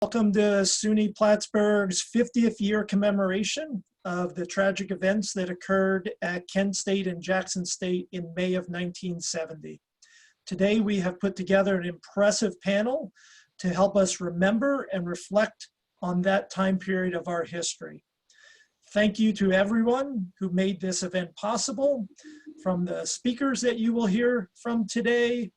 Welcome to SUNY Plattsburgh's 50th year commemoration of the tragic events that occurred at Kent State and Jackson State in May of 1970. Today we have put together an impressive panel to help us remember and reflect on that time period of our history. Thank you to everyone who made this event possible, from the speakers that you will hear from today,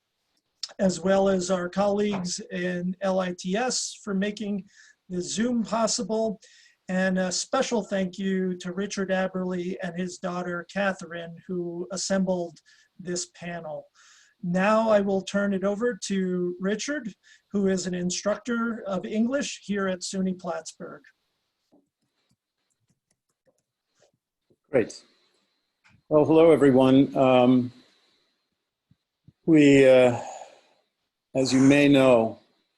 as well as our colleagues in LITS for making the Zoom possible. And a special thank you to Richard Aberley and his daughter, Catherine, who assembled this panel. Now I will turn it over to Richard, who is an instructor of English here at SUNY Plattsburgh. Great. Well, hello, everyone. As you may know,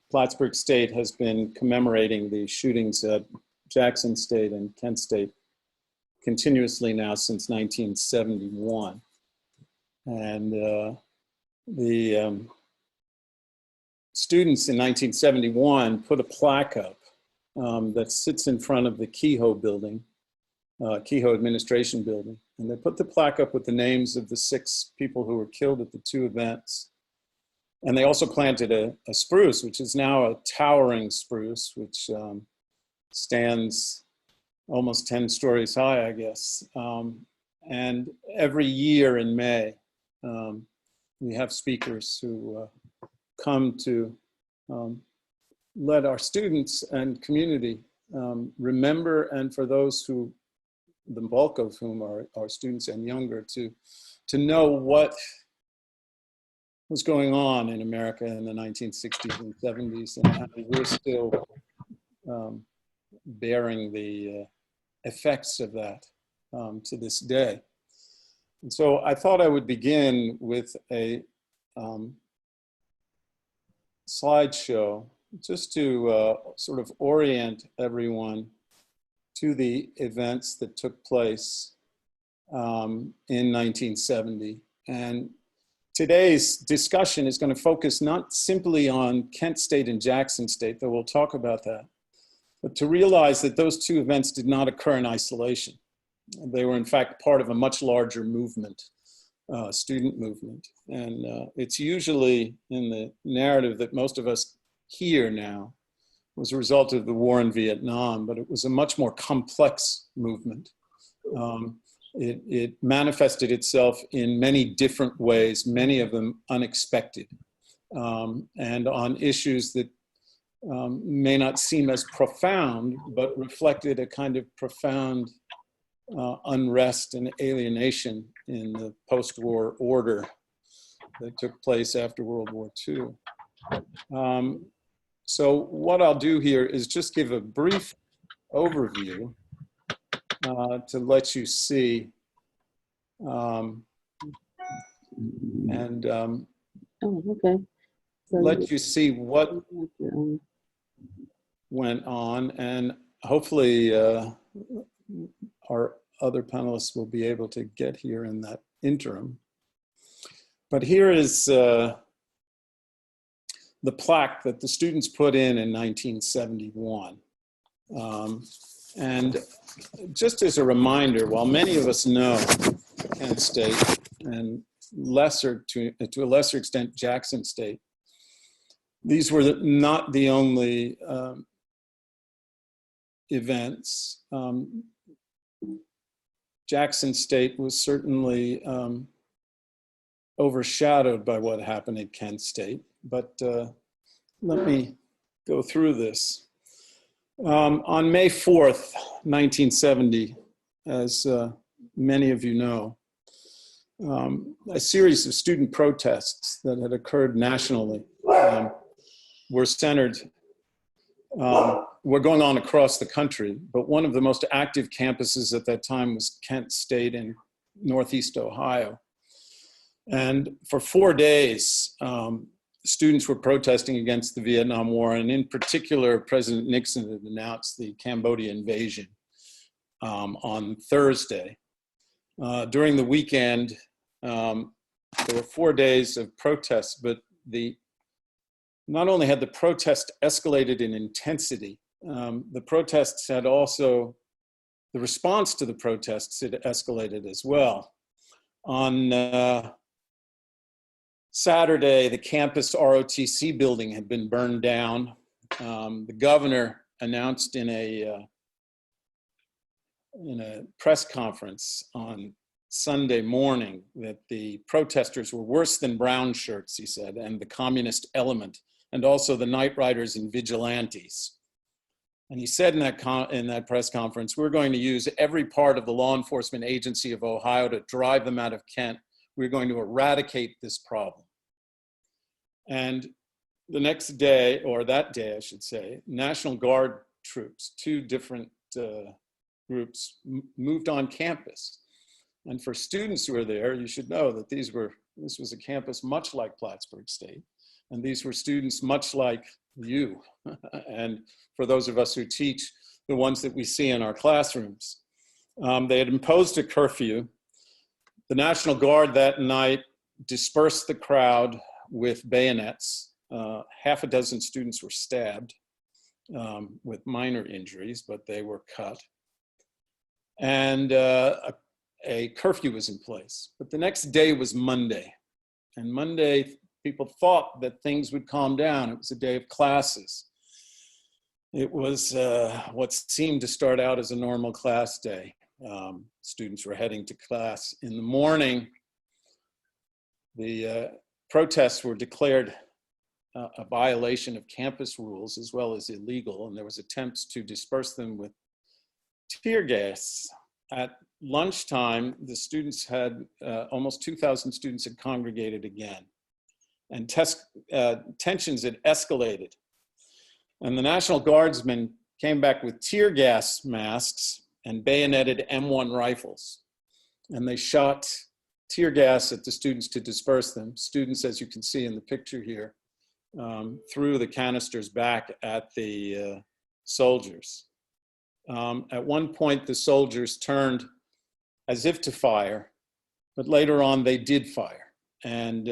Plattsburgh State has been commemorating the shootings at Jackson State and Kent State continuously now since 1971. And the students in 1971 put a plaque up that sits in front of the Kehoe building, Kehoe Administration Building. And they put the plaque up with the names of the 6 people who were killed at the 2 events. And they also planted a spruce, which is now a towering spruce, which stands almost 10 stories high, I guess. And every year in May, we have speakers who come to let our students and community remember, and for those who, the bulk of whom are students and younger, to know what was going on in America in the 1960s and 70s, and how we're still bearing the effects of that to this day. And so I thought I would begin with a slideshow just to sort of orient everyone to the events that took place in 1970. And today's discussion is going to focus not simply on Kent State and Jackson State, though we'll talk about that, but to realize that those 2 events did not occur in isolation. They were in fact part of a much larger movement, student movement. And it's usually in the narrative that most of us hear now was a result of the war in Vietnam, but it was a much more complex movement. It manifested itself in many different ways, many of them unexpected, and on issues that may not seem as profound, but reflected a kind of profound unrest and alienation in the post-war order that took place after World War II. So what I'll do here is just give a brief overview to let you see let you see what went on, and hopefully our other panelists will be able to get here in that interim. But here is the plaque that the students put in 1971. And just as a reminder, while many of us know Kent State and to a lesser extent Jackson State, these were not the only events. Jackson State was certainly overshadowed by what happened at Kent State, but let me go through this. On May 4th, 1970, as many of you know, a series of student protests that had occurred nationally were going on across the country, but one of the most active campuses at that time was Kent State in Northeast Ohio. And for 4 days, students were protesting against the Vietnam War, and in particular, President Nixon had announced the Cambodia invasion on Thursday. During the weekend, there were 4 days of protests, but the not only had the protest escalated in intensity, the protests had also, the response to the protests had escalated as well. On Saturday, the campus ROTC building had been burned down. The governor announced in a press conference on Sunday morning that the protesters were worse than brown shirts, he said, and the communist element, and also the night riders and vigilantes. And he said in that press conference, we're going to use every part of the law enforcement agency of Ohio to drive them out of Kent. We're going to eradicate this problem. And the next day, or that day, I should say, National Guard troops, two different groups, moved on campus. And for students who were there, you should know that this was a campus much like Plattsburgh State. And these were students much like you. And for those of us who teach, the ones that we see in our classrooms. They had imposed a curfew. The National Guard that night dispersed the crowd with bayonets. Half a dozen students were stabbed with minor injuries, but they were cut. And a curfew was in place. But the next day was Monday. And Monday, people thought that things would calm down. It was a day of classes. It was what seemed to start out as a normal class day. Students were heading to class. In the morning, the protests were declared a violation of campus rules as well as illegal, and there was attempts to disperse them with tear gas. At lunchtime, the students had, almost 2,000 students had congregated again, and tensions had escalated. And the National Guardsmen came back with tear gas masks and bayoneted M1 rifles. And they shot tear gas at the students to disperse them. Students, as you can see in the picture here, threw the canisters back at the soldiers. At one point, the soldiers turned as if to fire, but later on they did fire. And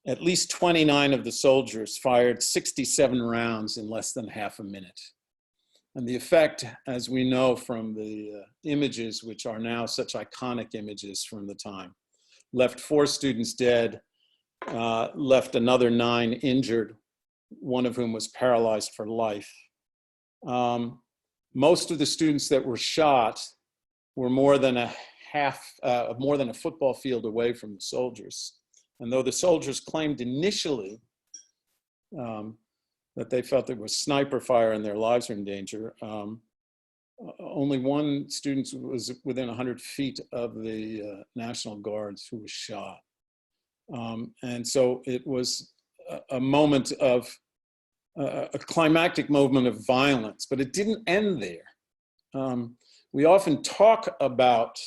at least 29 of the soldiers fired 67 rounds in less than half a minute. And the effect, as we know from the images, which are now such iconic images from the time, left 4 students dead, left another 9 injured, one of whom was paralyzed for life. Most of the students that were shot were more than a football field away from the soldiers. And though the soldiers claimed initially that they felt there was sniper fire and their lives were in danger, only one student was within 100 feet of the National Guards who was shot. And so it was a moment of, a climactic moment of violence, but it didn't end there. We often talk about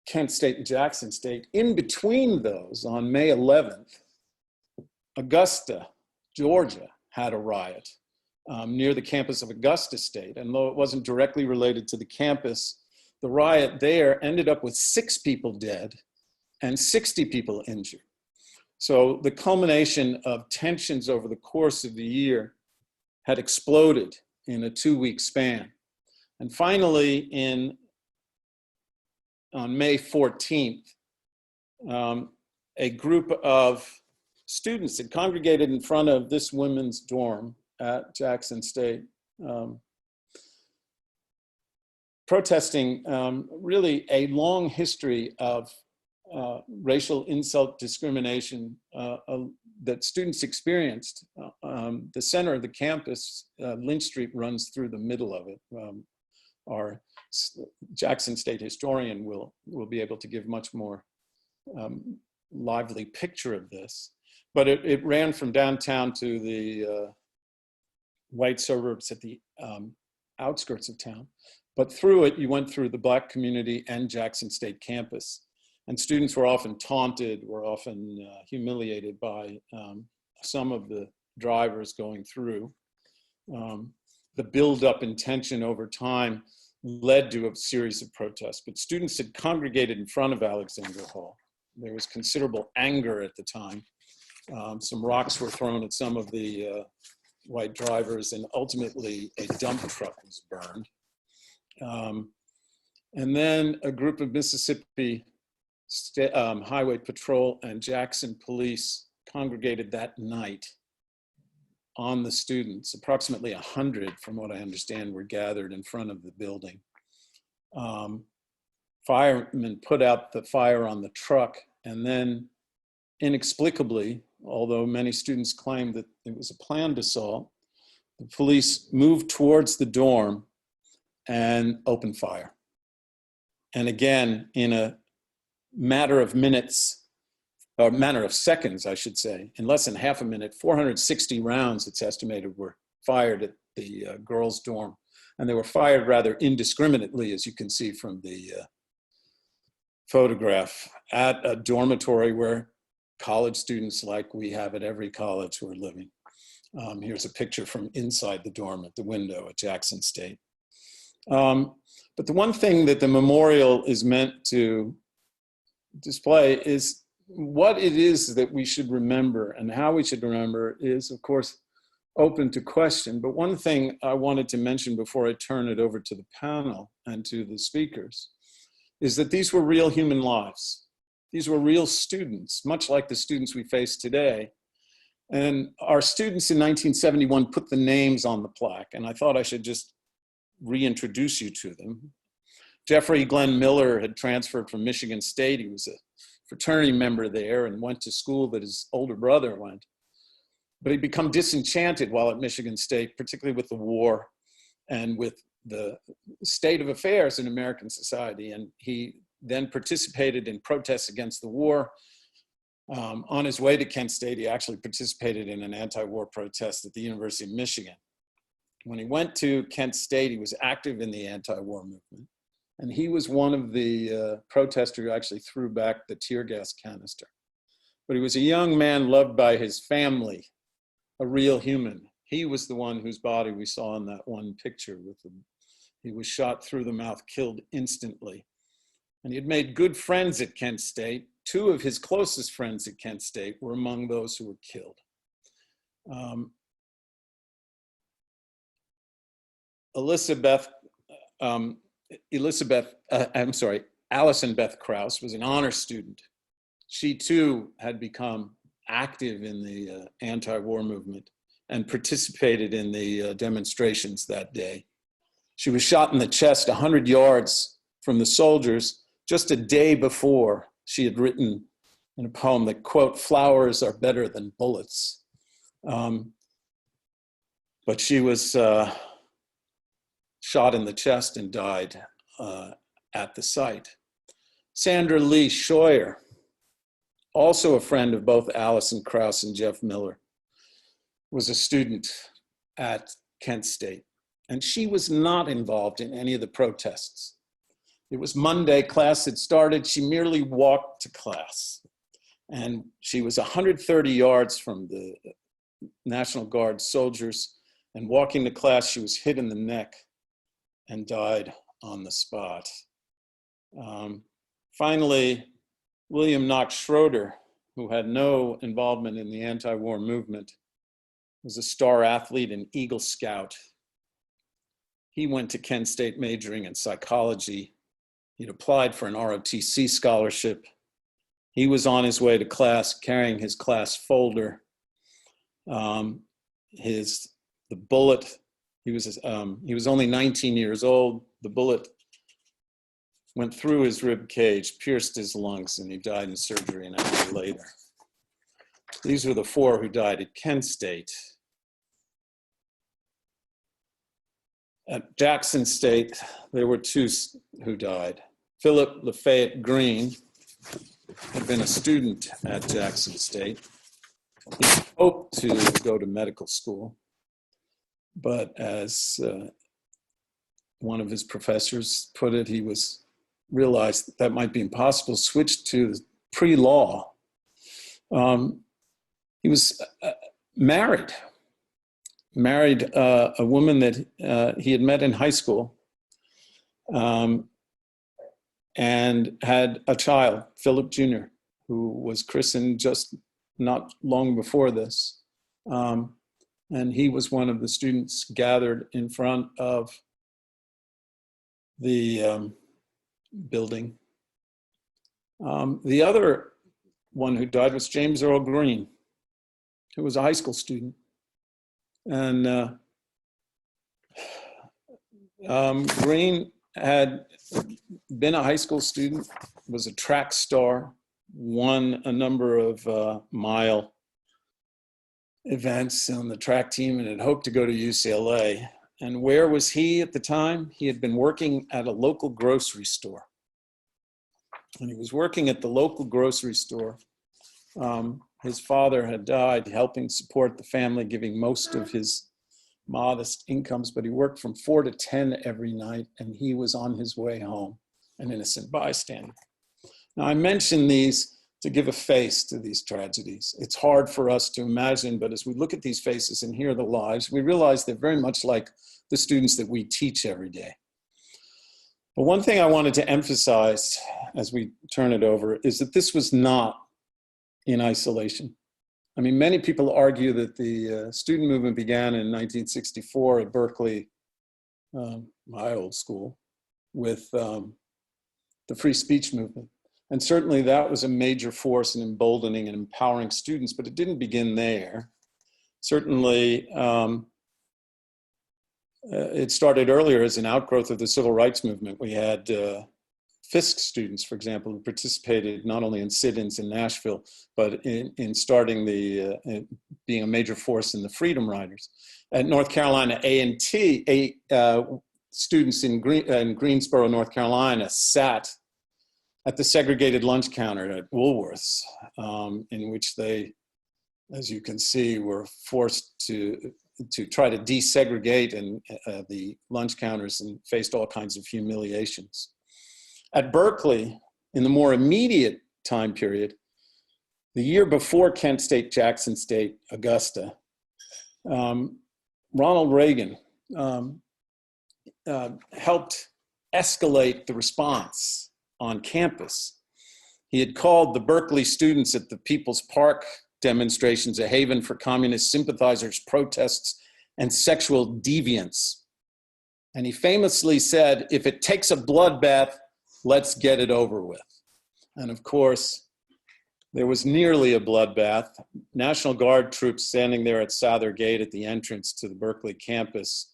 Kent State and Jackson State. In between those, on May 11th, Augusta, Georgia had a riot near the campus of Augusta State. And though it wasn't directly related to the campus, the riot there ended up with 6 people dead and 60 people injured. So the culmination of tensions over the course of the year had exploded in a 2-week span. And finally, on May 14th, a group of students had congregated in front of this women's dorm at Jackson State, protesting really a long history of racial insult discrimination that students experienced. The center of the campus, Lynch Street, runs through the middle of it. Our Jackson State historian will be able to give much more lively picture of this. But it ran from downtown to the white suburbs at the outskirts of town. But through it, you went through the Black community and Jackson State campus. And students were often taunted, were often humiliated by some of the drivers going through. The buildup in tension over time led to a series of protests, but students had congregated in front of Alexander Hall. There was considerable anger at the time. Some rocks were thrown at some of the white drivers, and ultimately a dump truck was burned. And then a group of Mississippi Highway Patrol and Jackson police congregated that night on the students. Approximately 100, from what I understand, were gathered in front of the building. Firemen put out the fire on the truck, and then inexplicably, although many students claimed that it was a planned assault, the police moved towards the dorm and opened fire. And again, in a matter of minutes, or matter of seconds, I should say, in less than half a minute, 460 rounds, it's estimated, were fired at the girls' dorm. And they were fired rather indiscriminately, as you can see from the photograph, at a dormitory where college students, like we have at every college, were living. Here's a picture from inside the dorm at the window at Jackson State. But the one thing that the memorial is meant to display is what it is that we should remember, and how we should remember is, of course, open to question. But one thing I wanted to mention before I turn it over to the panel and to the speakers is that these were real human lives. These were real students, much like the students we face today. And our students in 1971 put the names on the plaque, and I thought I should just reintroduce you to them. Jeffrey Glenn Miller had transferred from Michigan State. He was a fraternity member there and went to school that his older brother went. But he'd become disenchanted while at Michigan State, particularly with the war and with the state of affairs in American society. And he then participated in protests against the war. On his way to Kent State, he actually participated in an anti-war protest at the University of Michigan. When he went to Kent State, he was active in the anti-war movement. And he was one of the protesters who actually threw back the tear gas canister. But he was a young man loved by his family, a real human. He was the one whose body we saw in that one picture with him. He was shot through the mouth, killed instantly. And he had made good friends at Kent State. Two of his closest friends at Kent State were among those who were killed. Allison Beth Krause was an honor student. She too had become active in the anti-war movement and participated in the demonstrations that day. She was shot in the chest 100 yards from the soldiers just a day before. She had written in a poem that, quote, "Flowers are better than bullets." But she was shot in the chest and died at the site. Sandra Lee Scheuer, also a friend of both Allison Krause and Jeff Miller, was a student at Kent State. And she was not involved in any of the protests. It was Monday, class had started. She merely walked to class. And she was 130 yards from the National Guard soldiers. And walking to class, she was hit in the neck and died on the spot. Finally, William Knox Schroeder, who had no involvement in the anti-war movement, was a star athlete and Eagle Scout. He went to Kent State majoring in psychology. He'd applied for an ROTC scholarship. He was on his way to class carrying his class folder. The bullet, he was only 19 years old. The bullet went through his rib cage, pierced his lungs, and he died in surgery an hour later. These were the four who died at Kent State. At Jackson State, there were two who died. Philip Lafayette Green had been a student at Jackson State. He hoped to go to medical school, but as one of his professors put it, he realized that might be impossible, switched to pre-law. He was married a woman that he had met in high school, and had a child, Philip Jr., who was christened just not long before this. And he was one of the students gathered in front of the building. The other one who died was James Earl Green, who was a high school student. And Green had been a high school student, was a track star, won a number of mile events on the track team, and had hoped to go to UCLA. And where was he at the time? He had been working at a local grocery store. And he was working at the local grocery store. His father had died, helping support the family, giving most of his modest incomes, but he worked from 4 to 10 every night, and he was on his way home, an innocent bystander. Now, I mention these to give a face to these tragedies. It's hard for us to imagine, but as we look at these faces and hear the lives, we realize they're very much like the students that we teach every day. But one thing I wanted to emphasize as we turn it over is that this was not in isolation. I mean, many people argue that the student movement began in 1964 at Berkeley, my old school, with the free speech movement. And certainly that was a major force in emboldening and empowering students, but it didn't begin there. Certainly, it started earlier as an outgrowth of the civil rights movement. We had Fisk students, for example, who participated not only in sit-ins in Nashville, but in starting being a major force in the Freedom Riders. At North Carolina A&T, students in Greensboro, North Carolina, sat at the segregated lunch counter at Woolworths, in which they, as you can see, were forced to try to desegregate the lunch counters and faced all kinds of humiliations. At Berkeley, in the more immediate time period, the year before Kent State, Jackson State, Augusta, Ronald Reagan helped escalate the response on campus. He had called the Berkeley students at the People's Park demonstrations a haven for communist sympathizers, protests, and sexual deviance. And he famously said, "If it takes a bloodbath, let's get it over with." And of course, there was nearly a bloodbath. National Guard troops standing there at Souther Gate at the entrance to the Berkeley campus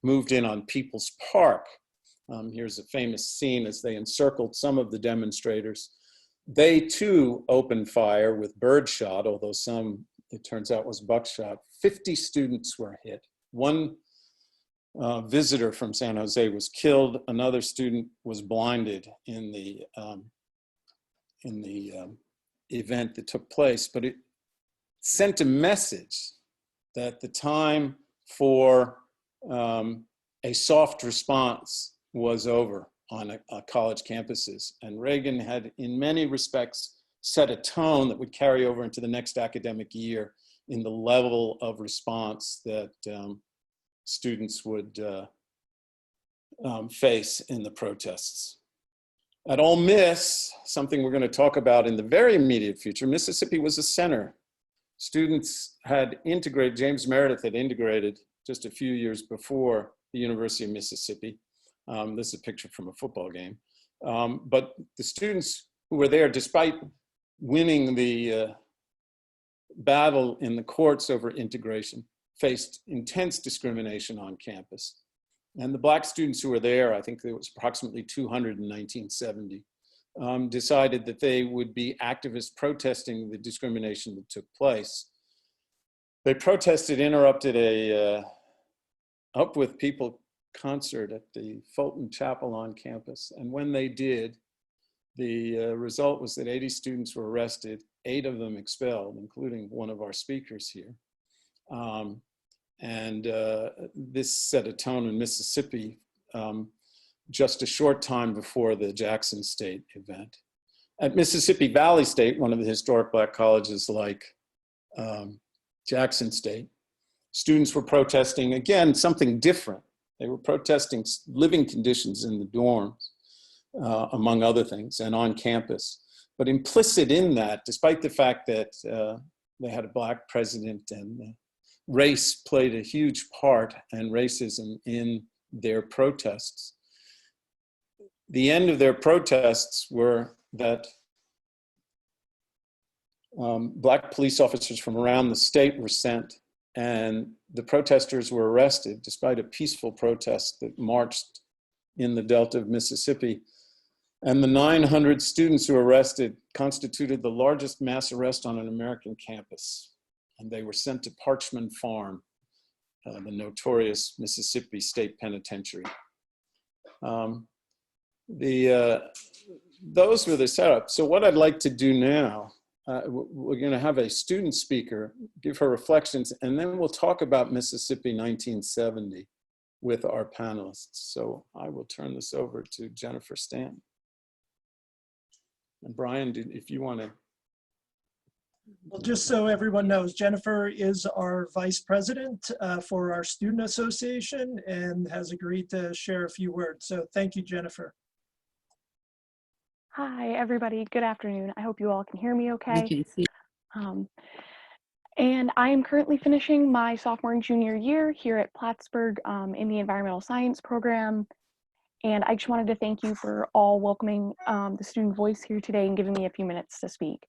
moved in on People's Park. Here's a famous scene as they encircled some of the demonstrators. They too opened fire with birdshot, although some, it turns out, was buckshot. 50 students were hit. One visitor from San Jose was killed. Another student was blinded in the event that took place. But it sent a message that the time for a soft response was over on college campuses. And Reagan had, in many respects, set a tone that would carry over into the next academic year in the level of response that students would face in the protests. At Ole Miss, something we're going to talk about in the very immediate future, Mississippi was a center. Students had integrated, James Meredith had integrated just a few years before the University of Mississippi. This is a picture from a football game. But the students who were there, despite winning the battle in the courts over integration, faced intense discrimination on campus. And the Black students who were there, I think there was approximately 200 in 1970, decided that they would be activists protesting the discrimination that took place. They protested, interrupted a Up With People concert at the Fulton Chapel on campus. And when they did, the result was that 80 students were arrested, 8 of them expelled, including one of our speakers here. This set a tone in Mississippi just a short time before the Jackson State event. At Mississippi Valley State, one of the historic Black colleges like Jackson State, students were protesting, again, something different. They were protesting living conditions in the dorms, among other things, and on campus. But implicit in that, despite the fact that they had a Black president and race played a huge part and racism in their protests, the end of their protests were that Black police officers from around the state were sent, and the protesters were arrested despite a peaceful protest that marched in the Delta of Mississippi. And the 900 students who were arrested constituted the largest mass arrest on an American campus. And they were sent to Parchman Farm, the notorious Mississippi State Penitentiary. Those were the setup. So what I'd like to do now, we're going to have a student speaker give her reflections, and then we'll talk about Mississippi 1970 with our panelists. So I will turn this over to Jennifer Stanton. And Brian, if you want to. Well, just so everyone knows, Jennifer is our vice president for our student association and has agreed to share a few words. So thank you, Jennifer. Hi, everybody. Good afternoon. I hope you all can hear me okay. We can see. And I am currently finishing my sophomore and junior year here at Plattsburgh in the environmental science program. And I just wanted to thank you for all welcoming the student voice here today and giving me a few minutes to speak.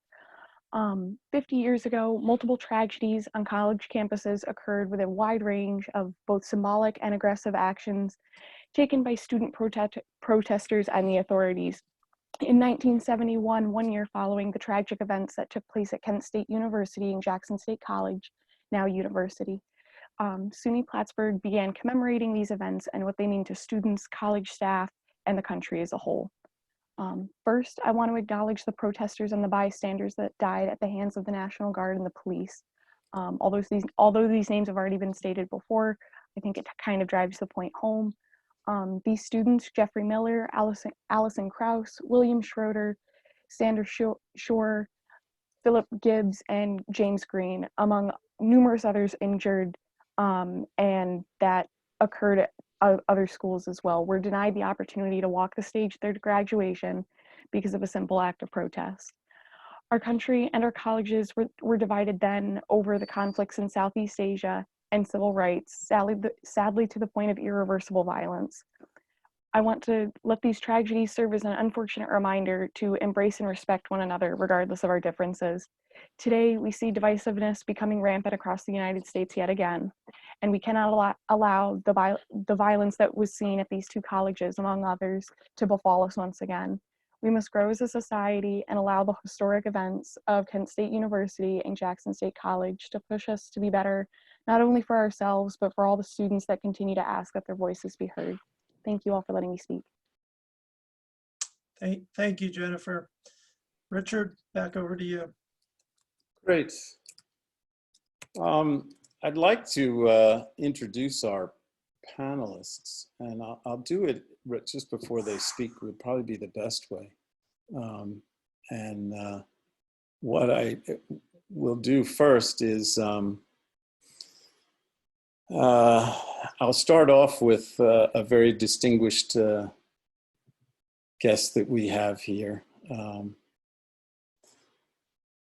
50 years ago, multiple tragedies on college campuses occurred with a wide range of both symbolic and aggressive actions taken by student protesters and the authorities. In 1971, 1 year following the tragic events that took place at Kent State University and Jackson State College, now university, SUNY Plattsburgh began commemorating these events and what they mean to students, college staff, and the country as a whole. First, I want to acknowledge the protesters and the bystanders that died at the hands of the National Guard and the police. Although these names have already been stated before, I think it kind of drives the point home. These students, Jeffrey Miller, Allison Krause, William Schroeder, Sandra Shore, Philip Gibbs, and James Green, among numerous others injured, and that occurred at other schools as well, were denied the opportunity to walk the stage at their graduation because of a simple act of protest. Our country and our colleges were divided then over the conflicts in Southeast Asia and civil rights, sadly to the point of irreversible violence. I want to let these tragedies serve as an unfortunate reminder to embrace and respect one another regardless of our differences. Today, we see divisiveness becoming rampant across the United States yet again, and we cannot allow the violence that was seen at these two colleges, among others, to befall us once again. We must grow as a society and allow the historic events of Kent State University and Jackson State College to push us to be better, not only for ourselves, but for all the students that continue to ask that their voices be heard. Thank you all for letting me speak. Thank you, Jennifer. Richard, back over to you. Great. I'd like to introduce our panelists, and I'll do it just before they speak would probably be the best way. What I will do first is I'll start off with a very distinguished guest that we have here.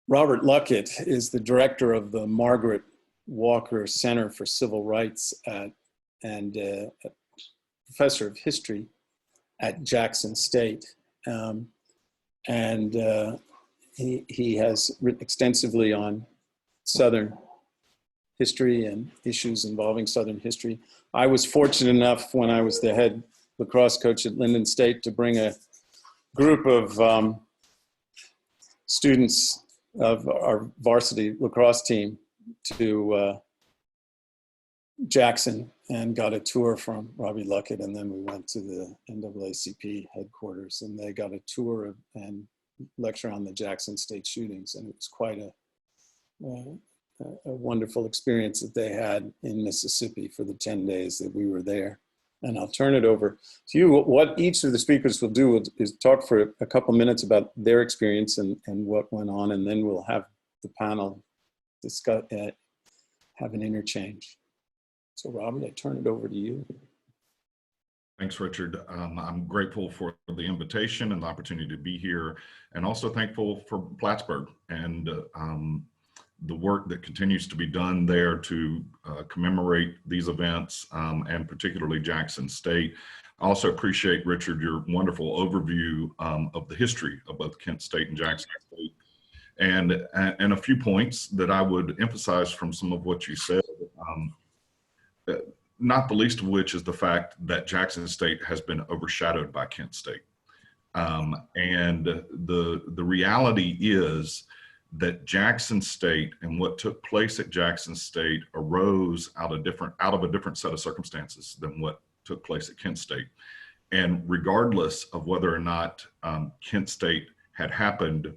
Robert Luckett is the director of the Margaret Walker Center for Civil Rights and a professor of history at Jackson State. He has written extensively on Southern history and issues involving Southern history. I was fortunate enough when I was the head lacrosse coach at Linden State to bring a group of students of our varsity lacrosse team to Jackson and got a tour from Robbie Luckett, and then we went to the NAACP headquarters and they got a tour and lecture on the Jackson State shootings, and it was quite a wonderful experience that they had in Mississippi for the 10 days that we were there. And I'll turn it over to you. What each of the speakers will do is talk for a couple minutes about their experience and what went on, and then we'll have the panel discuss, have an interchange. So Robert, I turn it over to you. Thanks, Richard. I'm grateful for the invitation and the opportunity to be here, and also thankful for Plattsburgh and the work that continues to be done there to commemorate these events, and particularly Jackson State. I also appreciate, Richard, your wonderful overview of the history of both Kent State and Jackson State, and a few points that I would emphasize from some of what you said. Not the least of which is the fact that Jackson State has been overshadowed by Kent State. And the reality is that Jackson State and what took place at Jackson State arose out of a different set of circumstances than what took place at Kent State. And regardless of whether or not Kent State had happened,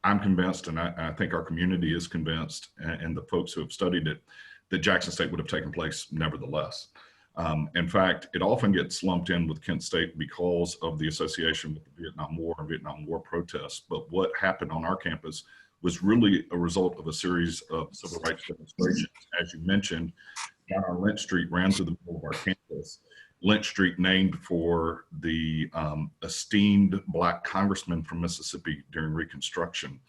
I'm convinced, and I think our community is convinced, and the folks who have studied it, that Jackson State would have taken place nevertheless. In fact, it often gets lumped in with Kent State because of the association with the Vietnam War and Vietnam War protests. But what happened on our campus was really a result of a series of civil rights demonstrations. As you mentioned, down our Lynch Street ran through the middle of our campus. Lynch Street named for the esteemed Black congressman from Mississippi during Reconstruction.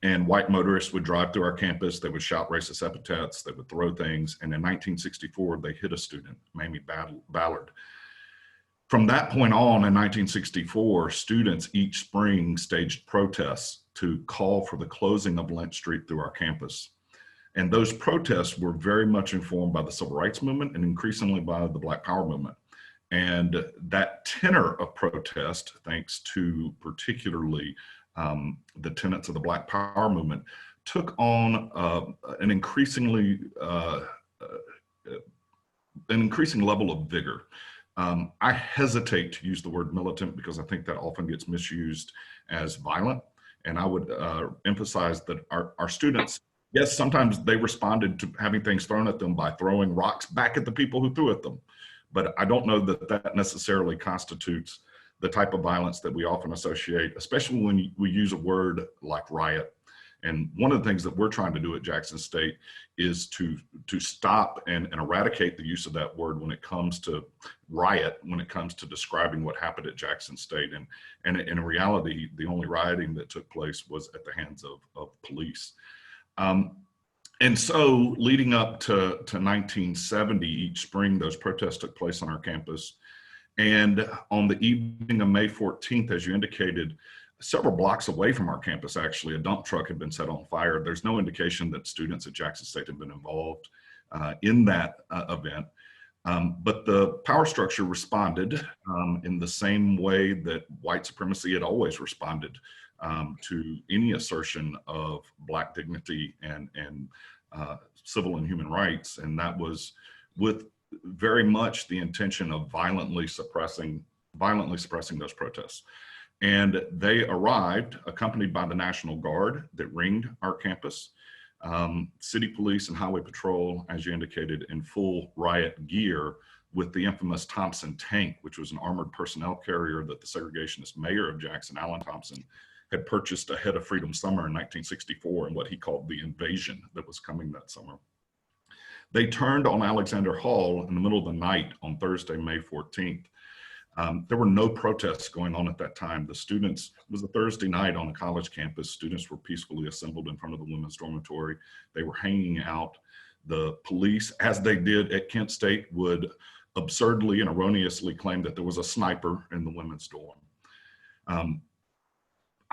And white motorists would drive through our campus, they would shout racist epithets, they would throw things, and in 1964, they hit a student, Mamie Ballard. From that point on in 1964, students each spring staged protests to call for the closing of Lynch Street through our campus. And those protests were very much informed by the civil rights movement and increasingly by the Black Power movement. And that tenor of protest, thanks to particularly the tenets of the Black Power movement, took on an increasing level of vigor. I hesitate to use the word militant because I think that often gets misused as violent. And I would emphasize that our students, yes, sometimes they responded to having things thrown at them by throwing rocks back at the people who threw at them. But I don't know that that necessarily constitutes the type of violence that we often associate, especially when we use a word like riot. And one of the things that we're trying to do at Jackson State is to stop and eradicate the use of that word when it comes to riot, when it comes to describing what happened at Jackson State. And in reality, the only rioting that took place was at the hands of police. And so leading up to 1970, each spring, those protests took place on our campus. And on the evening of May 14th, as you indicated, several blocks away from our campus, actually, a dump truck had been set on fire. There's no indication that students at Jackson State had been involved in that event. But the power structure responded in the same way that white supremacy had always responded to any assertion of Black dignity and civil and human rights. And that was with very much the intention of violently suppressing those protests. And they arrived accompanied by the National Guard that ringed our campus, city police and highway patrol, as you indicated, in full riot gear, with the infamous Thompson tank, which was an armored personnel carrier that the segregationist mayor of Jackson, Allen Thompson, had purchased ahead of Freedom Summer in 1964 and what he called the invasion that was coming that summer. They turned on Alexander Hall in the middle of the night on Thursday, May 14th. There were no protests going on at that time. The students, it was a Thursday night on a college campus. Students were peacefully assembled in front of the women's dormitory. They were hanging out. The police, as they did at Kent State, would absurdly and erroneously claim that there was a sniper in the women's dorm.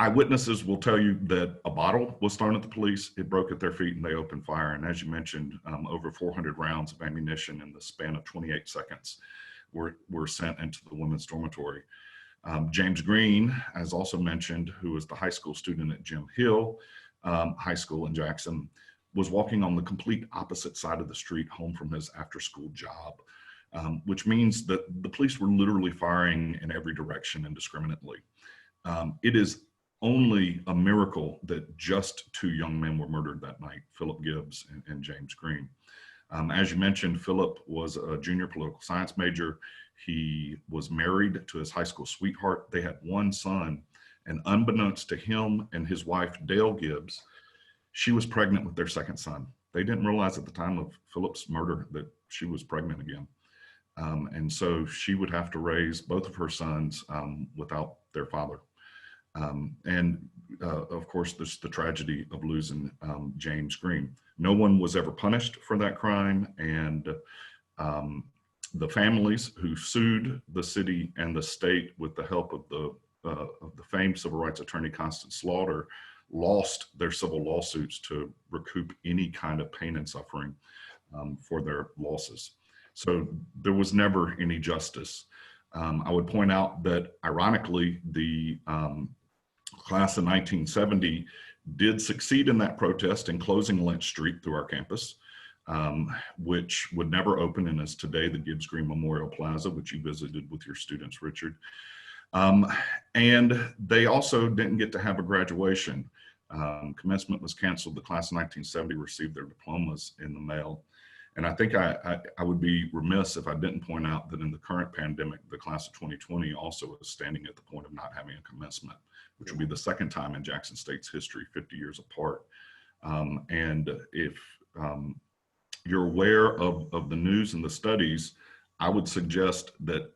Eyewitnesses will tell you that a bottle was thrown at the police. It broke at their feet and they opened fire. And as you mentioned, over 400 rounds of ammunition in the span of 28 seconds were sent into the women's dormitory. James Green, as also mentioned, who was the high school student at Jim Hill High School in Jackson, was walking on the complete opposite side of the street home from his after-school job, which means that the police were literally firing in every direction indiscriminately. It is only a miracle that just two young men were murdered that night, Philip Gibbs and James Green. As you mentioned, Philip was a junior political science major. He was married to his high school sweetheart. They had one son, and unbeknownst to him and his wife, Dale Gibbs, she was pregnant with their second son. They didn't realize at the time of Philip's murder that she was pregnant again. And so she would have to raise both of her sons without their father. Of course, there's the tragedy of losing James Green. No one was ever punished for that crime, and the families who sued the city and the state with the help of the famed civil rights attorney Constance Slaughter lost their civil lawsuits to recoup any kind of pain and suffering for their losses. So there was never any justice. I would point out that, ironically, the class of 1970 did succeed in that protest in closing Lynch Street through our campus, which would never open and is today the Gibbs Green Memorial Plaza, which you visited with your students, Richard. And they also didn't get to have a graduation. Commencement was canceled. The class of 1970 received their diplomas in the mail. And I think I would be remiss if I didn't point out that in the current pandemic, the class of 2020 also is standing at the point of not having a commencement, which will be the second time in Jackson State's history, 50 years apart. And if you're aware of the news and the studies, I would suggest that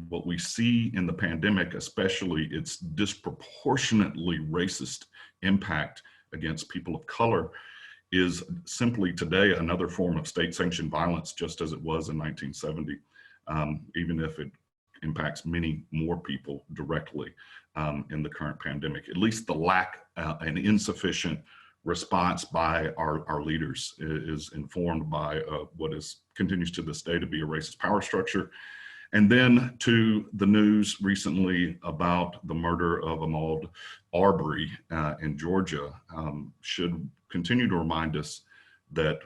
what we see in the pandemic, especially its disproportionately racist impact against people of color, is simply today another form of state-sanctioned violence, just as it was in 1970, even if it impacts many more people directly in the current pandemic. At least the lack and insufficient response by our leaders is informed by what continues to this day to be a racist power structure. And then to the news recently about the murder of Ahmaud Arbery in Georgia should continue to remind us that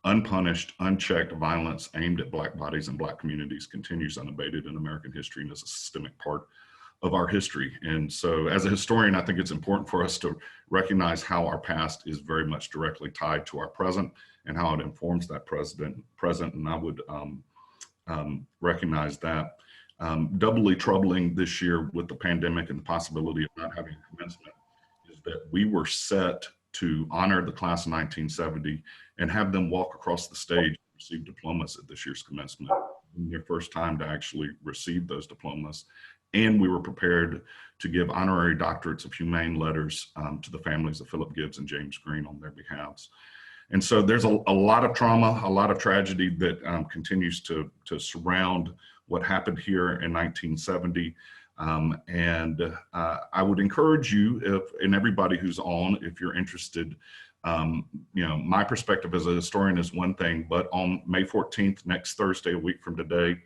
unpunished, unchecked violence aimed at Black bodies and Black communities continues unabated in American history and is a systemic part of our history. And so as a historian, I think it's important for us to recognize how our past is very much directly tied to our present and how it informs that present. And I would recognize that. Doubly troubling this year with the pandemic and the possibility of not having a commencement is that we were set to honor the class of 1970 and have them walk across the stage and receive diplomas at this year's commencement, their first time to actually receive those diplomas. And we were prepared to give honorary doctorates of humane letters to the families of Philip Gibbs and James Green on their behalves. And so there's a lot of trauma, a lot of tragedy that continues to surround what happened here in 1970. I would encourage you, and everybody who's on, if you're interested, my perspective as a historian is one thing, but on May 14th, next Thursday, a week from today,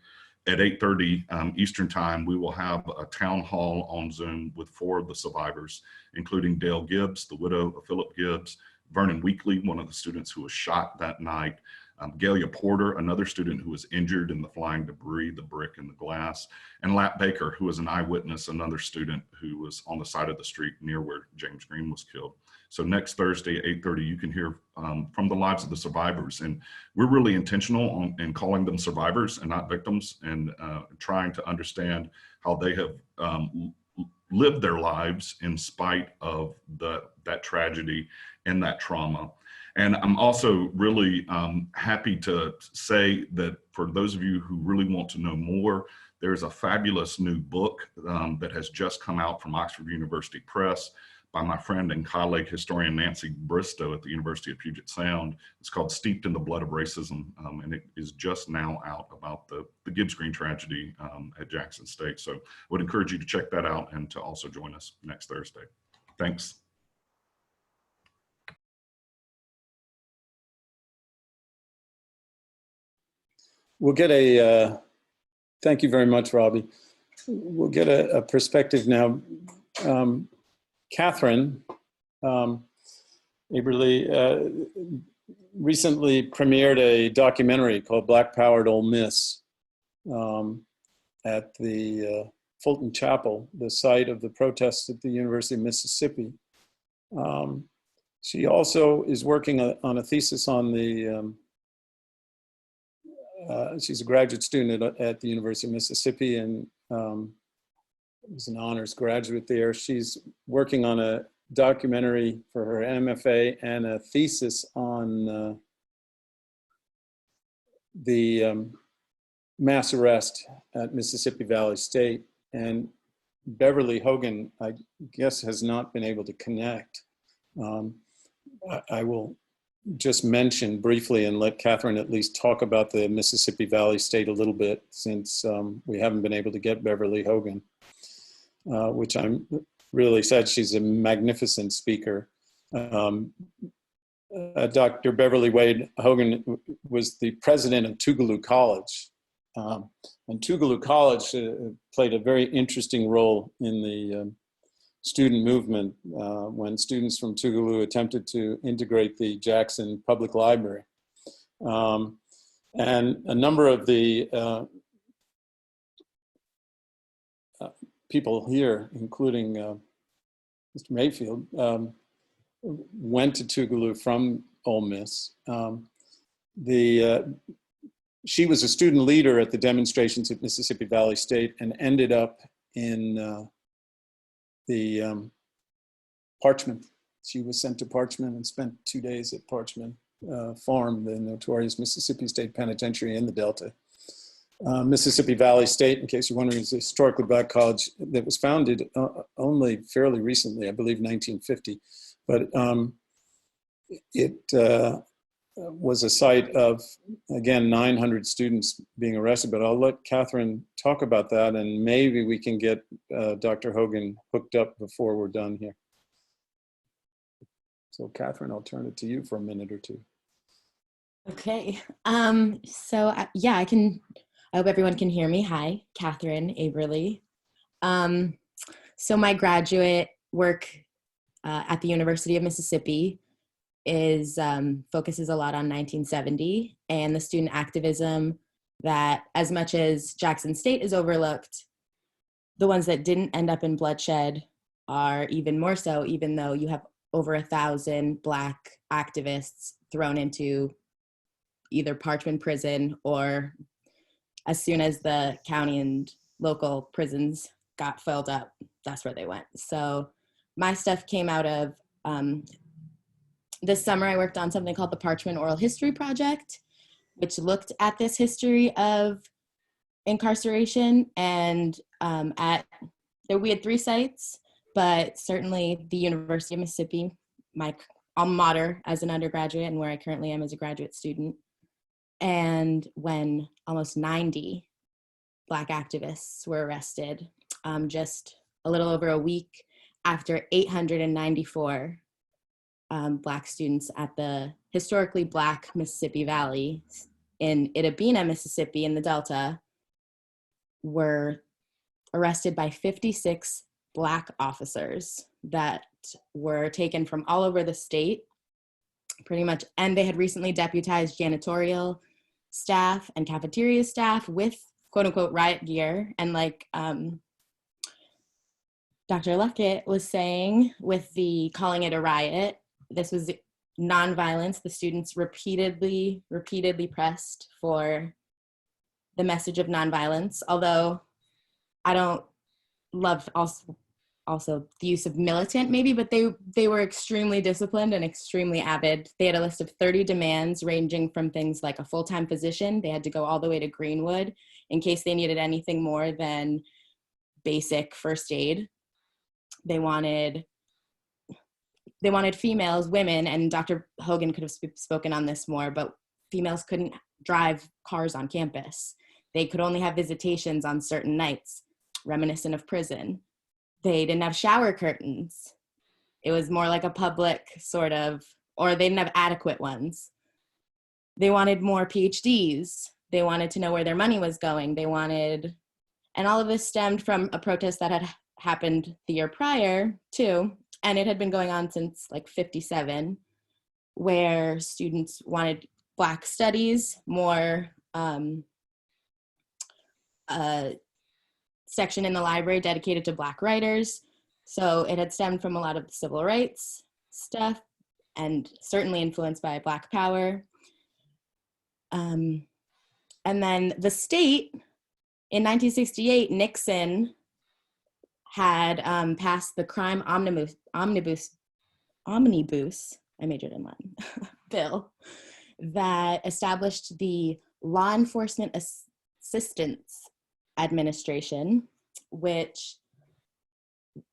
at 8:30 Eastern time, we will have a town hall on Zoom with 4 of the survivors, including Dale Gibbs, the widow of Philip Gibbs, Vernon Weekly, one of the students who was shot that night, Galia Porter, another student who was injured in the flying debris, the brick and the glass, and Lap Baker, who was an eyewitness, another student who was on the side of the street near where James Green was killed. So next Thursday at 8:30, you can hear from the lives of the survivors. And we're really intentional in calling them survivors and not victims, and trying to understand how they have lived their lives in spite of that tragedy and that trauma. And I'm also really happy to say that for those of you who really want to know more, there's a fabulous new book that has just come out from Oxford University Press by my friend and colleague, historian Nancy Bristow at the University of Puget Sound. It's called Steeped in the Blood of Racism, and it is just now out about the Gibbs Green tragedy at Jackson State. So I would encourage you to check that out and to also join us next Thursday. Thanks. We'll get thank you very much, Robbie. We'll get a perspective now. Catherine Aberly recently premiered a documentary called Black Powered Ole Miss at the Fulton Chapel, the site of the protests at the University of Mississippi. She also is working on a thesis on the she's a graduate student at the University of Mississippi and was an honors graduate there. She's working on a documentary for her MFA and a thesis on the mass arrest at Mississippi Valley State. And Beverly Hogan, I guess, has not been able to connect. I will just mention briefly and let Catherine at least talk about the Mississippi Valley State a little bit, since we haven't been able to get Beverly Hogan, which I'm really sad. She's a magnificent speaker. Dr. Beverly Wade Hogan was the president of Tougaloo College. And Tougaloo College played a very interesting role in the student movement when students from Tougaloo attempted to integrate the Jackson Public Library. And a number of the people here, including Mr. Mayfield, went to Tougaloo from Ole Miss. She was a student leader at the demonstrations at Mississippi Valley State and ended up in the Parchman. She was sent to Parchman and spent 2 days at Parchman Farm, the notorious Mississippi State Penitentiary in the Delta. Mississippi Valley State, in case you're wondering, is a historically black college that was founded only fairly recently, I believe 1950. But it was a site of, again, 900 students being arrested. But I'll let Catherine talk about that, and maybe we can get Dr. Hogan hooked up before we're done here. So Catherine, I'll turn it to you for a minute or two. Okay. Yeah, I hope everyone can hear me. Hi, Catherine Averly. So my graduate work at the University of Mississippi focuses a lot on 1970 and the student activism that, as much as Jackson State is overlooked, the ones that didn't end up in bloodshed are even more so, even though you have over 1,000 Black activists thrown into either Parchman prison, or as soon as the county and local prisons got filled up, that's where they went. So my stuff came out of, this summer I worked on something called the Parchman Oral History Project, which looked at this history of incarceration. And we had 3 sites, but certainly the University of Mississippi, my alma mater as an undergraduate and where I currently am as a graduate student. And when almost 90 Black activists were arrested, just a little over a week after 894 Black students at the historically Black Mississippi Valley in Itabena, Mississippi in the Delta were arrested by 56 Black officers that were taken from all over the state, pretty much, and they had recently deputized janitorial staff and cafeteria staff with quote unquote riot gear. And like Dr. Luckett was saying, with the calling it a riot, this was nonviolence. The students repeatedly pressed for the message of nonviolence, although I don't love also the use of militant maybe, but they were extremely disciplined and extremely avid. They had a list of 30 demands ranging from things like a full-time physician. They had to go all the way to Greenwood in case they needed anything more than basic first aid. They wanted females, women, and Dr. Hogan could have spoken on this more, but females couldn't drive cars on campus. They could only have visitations on certain nights, reminiscent of prison. They didn't have shower curtains. It was more like a public sort of, or they didn't have adequate ones. They wanted more PhDs. They wanted to know where their money was going. And all of this stemmed from a protest that had happened the year prior too, and it had been going on since like 57, where students wanted Black studies, more section in the library dedicated to Black writers. So it had stemmed from a lot of civil rights stuff and certainly influenced by Black Power. And then the state, in 1968, Nixon had passed the crime omnibus, I majored in Latin, bill that established the Law Enforcement Assistance Administration, which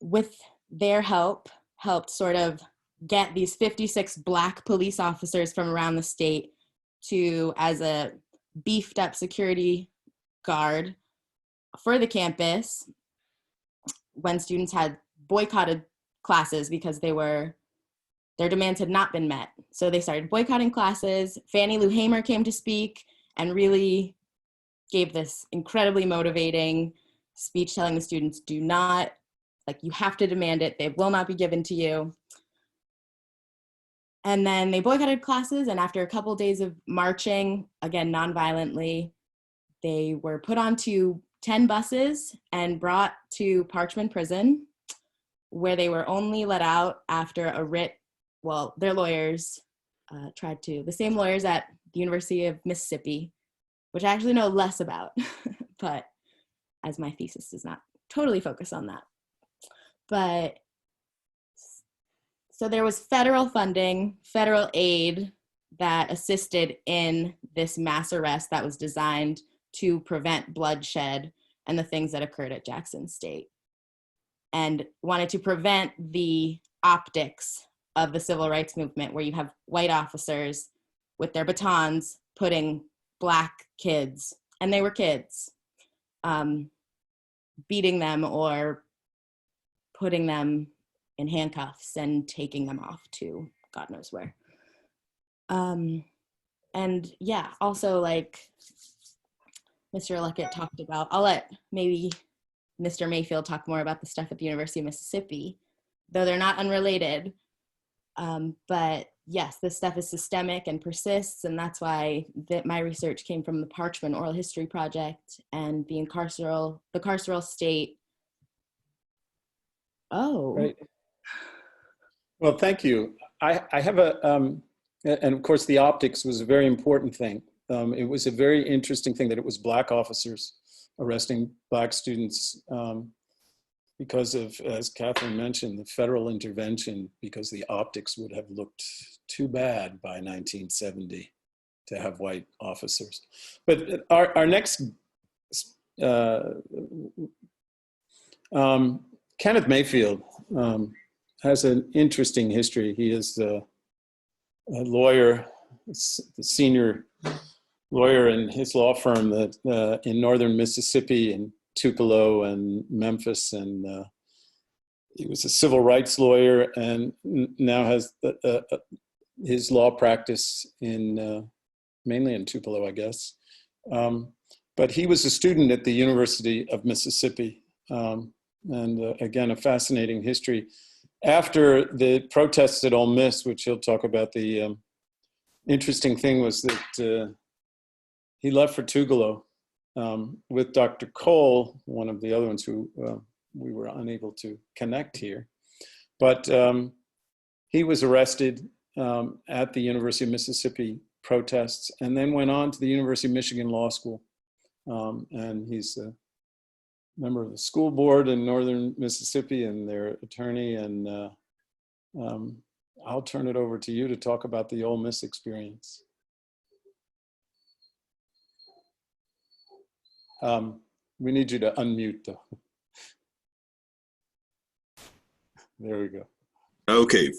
with their help helped sort of get these 56 Black police officers from around the state to, as a beefed up security guard for the campus when students had boycotted classes because their demands had not been met. So they started boycotting classes. Fannie Lou Hamer came to speak and really gave this incredibly motivating speech telling the students, do not, like, you have to demand it. They will not be given to you. And then they boycotted classes, and after a couple of days of marching, again, nonviolently, they were put onto 10 buses and brought to Parchman Prison, where they were only let out after a writ. Well, their lawyers the same lawyers at the University of Mississippi, which I actually know less about, but as my thesis does not totally focus on that. But so there was federal funding, federal aid that assisted in this mass arrest that was designed to prevent bloodshed and the things that occurred at Jackson State, and wanted to prevent the optics of the civil rights movement, where you have white officers with their batons putting Black kids, and they were kids, beating them or putting them in handcuffs and taking them off to God knows where. And yeah, also, like Mr. Luckett talked about, I'll let maybe Mr. Mayfield talk more about the stuff at the University of Mississippi, though they're not unrelated. But yes, this stuff is systemic and persists, and that's why my research came from the Parchman Oral History Project and the carceral state. Oh. Right. Well, thank you. I have and of course the optics was a very important thing. It was a very interesting thing that it was Black officers arresting Black students because of, as Catherine mentioned, the federal intervention, because the optics would have looked too bad by 1970 to have white officers. But our next, Kenneth Mayfield has an interesting history. He is a lawyer, the senior lawyer in his law firm that in northern Mississippi, in Tupelo and Memphis, and he was a civil rights lawyer and now has his law practice in mainly in Tupelo, I guess. But he was a student at the University of Mississippi, and again, a fascinating history. After the protests at Ole Miss, which he'll talk about, the interesting thing was that he left for Tugelo with Dr. Cole, one of the other ones who we were unable to connect here. But he was arrested at the University of Mississippi protests and then went on to the University of Michigan Law School. And he's a member of the school board in northern Mississippi and their attorney. And I'll turn it over to you to talk about the Ole Miss experience. We need you to unmute though. There we go. Okay,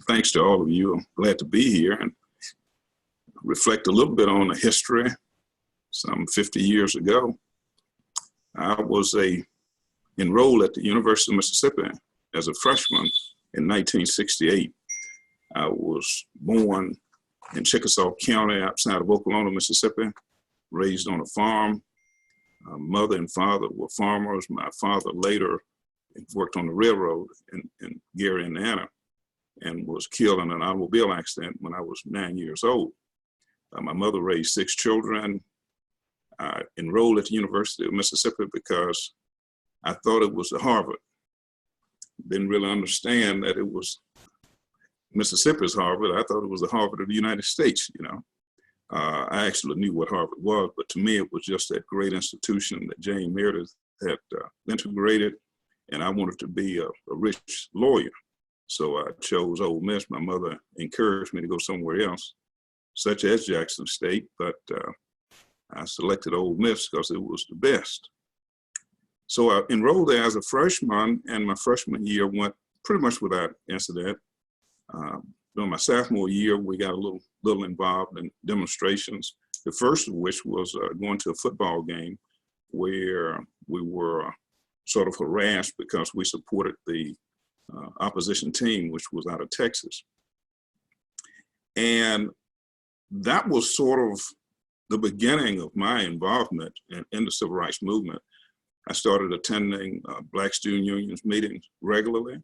thanks to all of you. I'm glad to be here and reflect a little bit on the history. Some 50 years ago, I was enrolled at the University of Mississippi as a freshman in 1968. I was born in Chickasaw County outside of Oklahoma, Mississippi, raised on a farm. Mother and father were farmers. My father later worked on the railroad in Gary, Indiana, and was killed in an automobile accident when I was 9 years old. My mother raised 6 children. I enrolled at the University of Mississippi because I thought it was the Harvard. Didn't really understand that it was Mississippi's Harvard. I thought it was the Harvard of the United States, you know. I actually knew what Harvard was, but to me, it was just that great institution that Jane Meredith had integrated, and I wanted to be a rich lawyer. So I chose Ole Miss. My mother encouraged me to go somewhere else, such as Jackson State, but I selected Ole Miss because it was the best. So I enrolled there as a freshman, and my freshman year went pretty much without incident. During my sophomore year, we got a little involved in demonstrations. The first of which was going to a football game where we were sort of harassed because we supported the opposition team, which was out of Texas. And that was sort of the beginning of my involvement in the civil rights movement. I started attending Black Student Union's meetings regularly.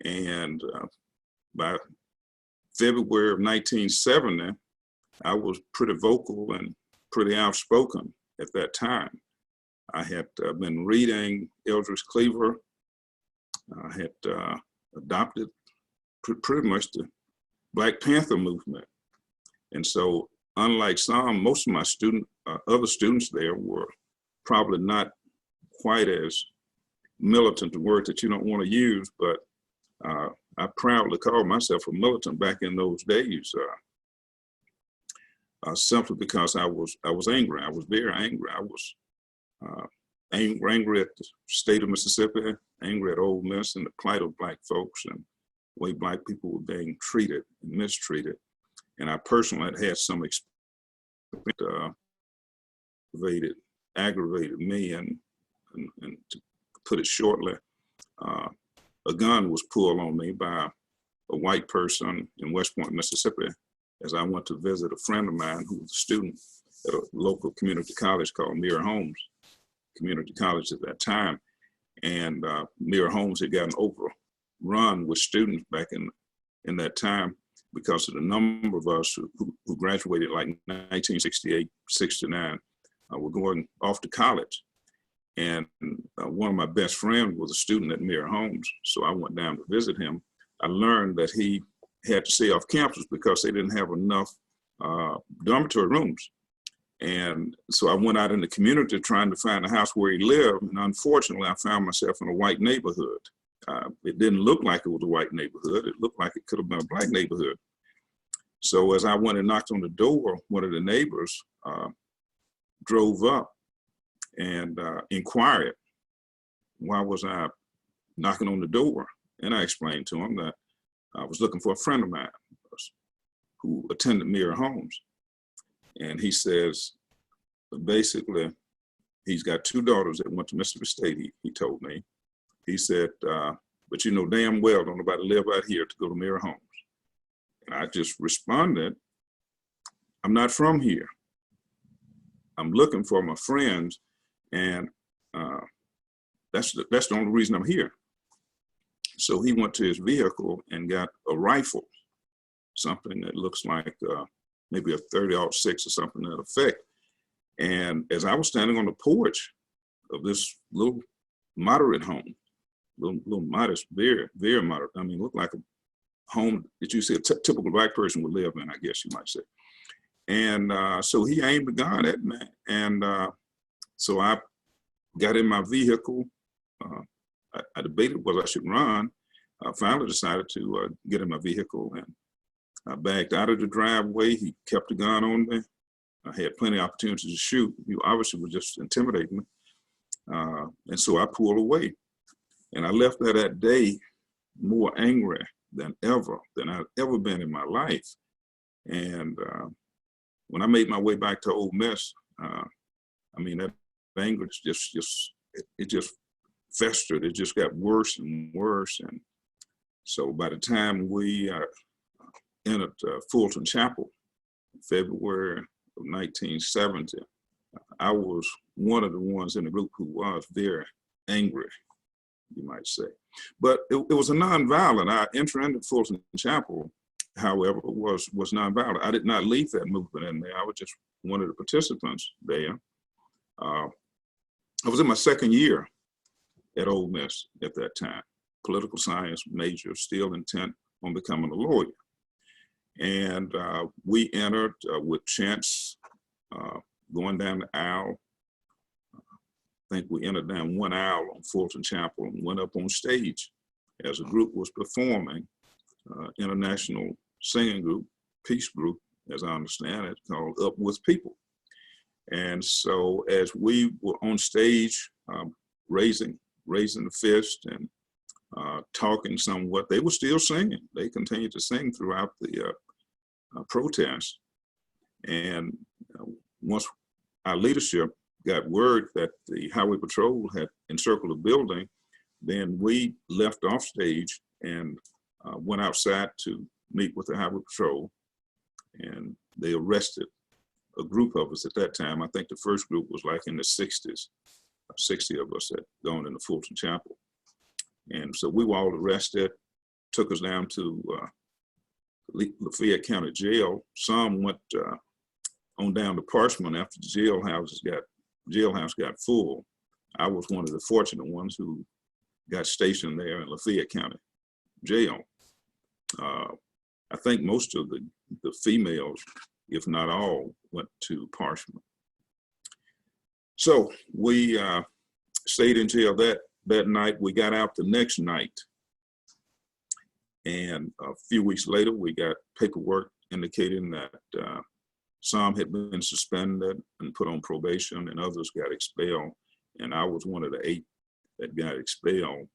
And by February of 1970, I was pretty vocal and pretty outspoken at that time. I had been reading Eldridge Cleaver. I had adopted pretty much the Black Panther movement. And so unlike some, most of my other students there were probably not quite as militant, the word that you don't want to use, but I proudly called myself a militant back in those days, simply because I was angry. I was very angry. I was angry at the state of Mississippi, angry at Ole Miss and the plight of Black folks and the way Black people were being treated and mistreated. And I personally had some experience aggravated me, and to put it shortly, a gun was pulled on me by a white person in West Point, Mississippi, as I went to visit a friend of mine who was a student at a local community college called Muir Holmes Community College at that time. And Muir Holmes had gotten overrun with students back in that time because of the number of us who graduated like 1968, 69, were going off to college. And one of my best friends was a student at Muir Holmes. So I went down to visit him. I learned that he had to stay off campus because they didn't have enough dormitory rooms. And so I went out in the community trying to find a house where he lived. And unfortunately, I found myself in a white neighborhood. It didn't look like it was a white neighborhood. It looked like it could have been a Black neighborhood. So as I went and knocked on the door, one of the neighbors drove up and inquired, why was I knocking on the door? And I explained to him that I was looking for a friend of mine who attended Muir Holmes. And he says, basically, he's got 2 daughters that went to Mississippi State, he told me. He said, but you know damn well don't nobody live out here to go to Muir Holmes. And I just responded, I'm not from here. I'm looking for my friends, and that's the only reason I'm here. So he went to his vehicle and got a rifle, something that looks like maybe a 30-06 or something to that effect. And as I was standing on the porch of this little moderate home, little modest, very, very moderate. I mean, looked like a home that you see a typical Black person would live in, I guess you might say. And so he aimed a gun at me. And so I got in my vehicle. I debated whether I should run. I finally decided to get in my vehicle, and I backed out of the driveway. He kept the gun on me. I had plenty of opportunities to shoot. He obviously was just intimidating me. And so I pulled away. And I left there that day more angry than I've ever been in my life. And when I made my way back to Ole Miss, I mean, that anger just festered. It just got worse and worse. And so by the time we entered Fulton Chapel, February of 1970, I was one of the ones in the group who was very angry, you might say. But it was a nonviolent. Our entry into Fulton Chapel, however, was nonviolent. I did not leave that movement in there. I was just one of the participants there. I was in my second year at Ole Miss at that time, political science major, still intent on becoming a lawyer. And we entered with chants going down the aisle. I think we entered down one aisle on Fulton Chapel and went up on stage as a group was performing, international singing group, peace group, as I understand it, called Up With People. And so as we were on stage, raising the fist and talking somewhat, they were still singing. They continued to sing throughout the protest. And once our leadership got word that the Highway Patrol had encircled the building, then we left off stage and went outside to meet with the Highway Patrol. And they arrested a group of us at that time. I think the first group was like in the 60s. 60 of us had gone into Fulton Chapel. And so we were all arrested, took us down to Lafayette County Jail. Some went on down to Parchman after the jailhouse got full. I was one of the fortunate ones who got stationed there in Lafayette County Jail. I think most of the females, if not all, went to Parchman. So we stayed in jail that night. We got out the next night. And a few weeks later, we got paperwork indicating that some had been suspended and put on probation and others got expelled. And I was one of the 8 that got expelled.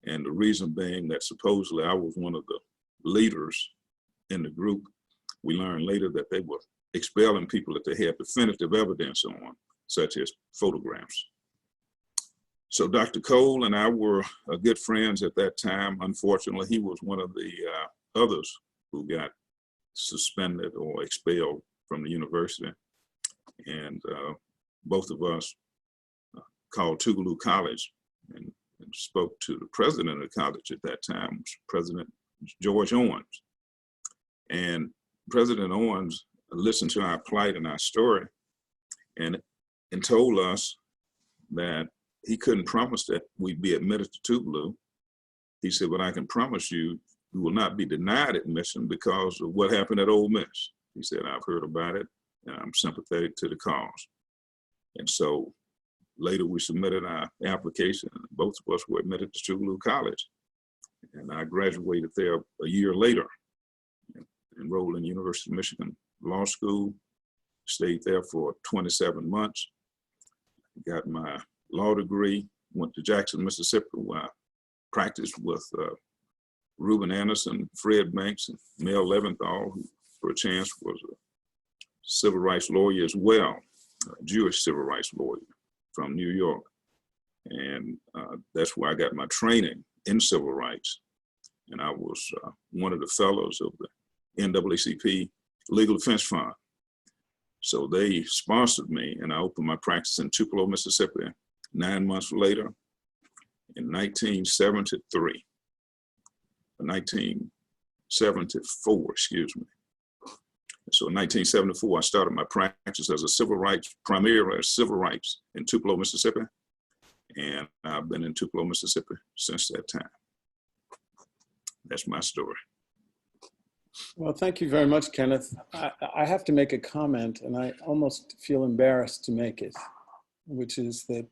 And the reason being that supposedly I was one of the leaders in the group. We learned later that they were expelling people that they had definitive evidence on, such as photographs. So Dr. Cole and I were good friends at that time. Unfortunately, he was one of the others who got suspended or expelled from the university. And both of us called Tougaloo College and spoke to the president of the college at that time, President George Owens. And President Owens listened to our plight and our story and told us that he couldn't promise that we'd be admitted to Tougaloo. He said, but I can promise you, you will not be denied admission because of what happened at Ole Miss. He said, I've heard about it and I'm sympathetic to the cause. And so later we submitted our application and both of us were admitted to Tougaloo College. And I graduated there a year later, enrolled in University of Michigan Law School, stayed there for 27 months, got my law degree, went to Jackson, Mississippi, where I practiced with Reuben Anderson, Fred Banks, and Mel Leventhal, who for a chance was a civil rights lawyer as well, a Jewish civil rights lawyer from New York. And that's where I got my training in civil rights. And I was one of the fellows of the NAACP Legal Defense Fund. So they sponsored me and I opened my practice in Tupelo, Mississippi 9 months later in 1974, excuse me. So in 1974, I started my practice as a civil rights, primarily as civil rights in Tupelo, Mississippi. And I've been in Tupelo, Mississippi since that time. That's my story. Well, thank you very much, Kenneth. I have to make a comment, and I almost feel embarrassed to make it, which is that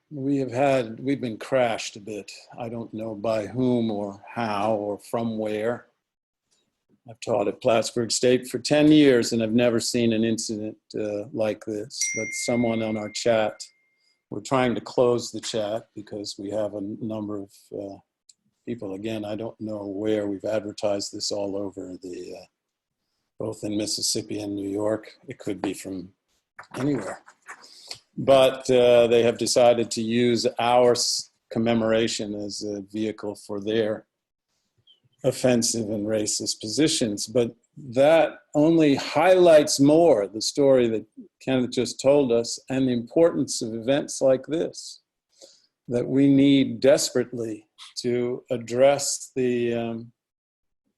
we've been crashed a bit. I don't know by whom or how or from where. I've taught at Plattsburgh State for 10 years, and I've never seen an incident like this. But someone on our chat, we're trying to close the chat because we have a number of people. Again, I don't know where. We've advertised this all over both in Mississippi and New York. It could be from anywhere. But they have decided to use our commemoration as a vehicle for their offensive and racist positions. But that only highlights more the story that Kenneth just told us and the importance of events like this, that we need desperately to address the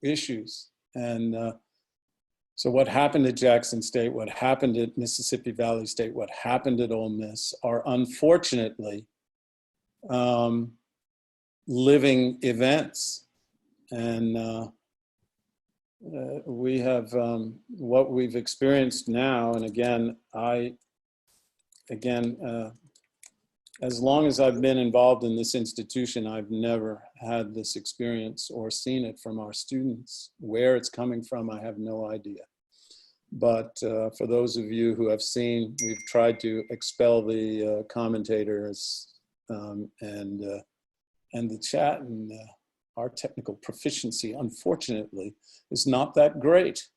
issues. And so what happened at Jackson State, what happened at Mississippi Valley State, what happened at Ole Miss are unfortunately living events. And we have what we've experienced now. And again, as long as I've been involved in this institution, I've never had this experience or seen it from our students. Where it's coming from, I have no idea. But for those of you who have seen, we've tried to expel the commentators and the chat, and our technical proficiency, unfortunately, is not that great.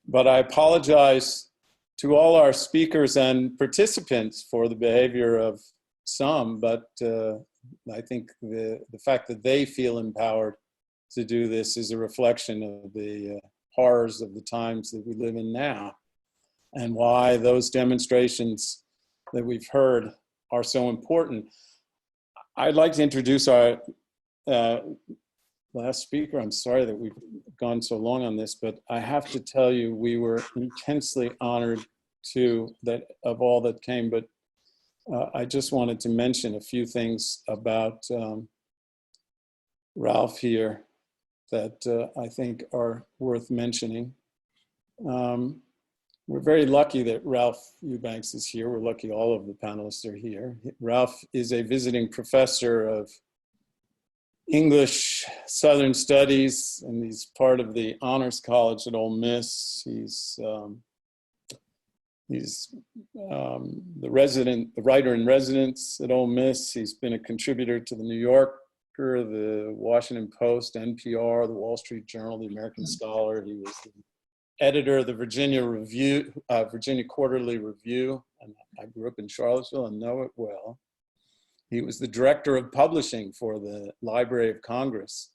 But I apologize to all our speakers and participants for the behavior of some, but I think the fact that they feel empowered to do this is a reflection of the horrors of the times that we live in now, and why those demonstrations that we've heard are so important. I'd like to introduce our last speaker. I'm sorry that we've gone so long on this, but I have to tell you, we were intensely honored too, that of all that came, but I just wanted to mention a few things about Ralph here that I think are worth mentioning. We're very lucky that Ralph Eubanks is here. We're lucky all of the panelists are here. Ralph is a visiting professor of English Southern Studies, and he's part of the Honors College at Ole Miss. He's the writer in residence at Ole Miss. He's been a contributor to the New Yorker, the Washington Post, NPR, the Wall Street Journal, the American Scholar. He was the editor of the Virginia Quarterly Review. And I grew up in Charlottesville and know it well. He was the director of publishing for the Library of Congress.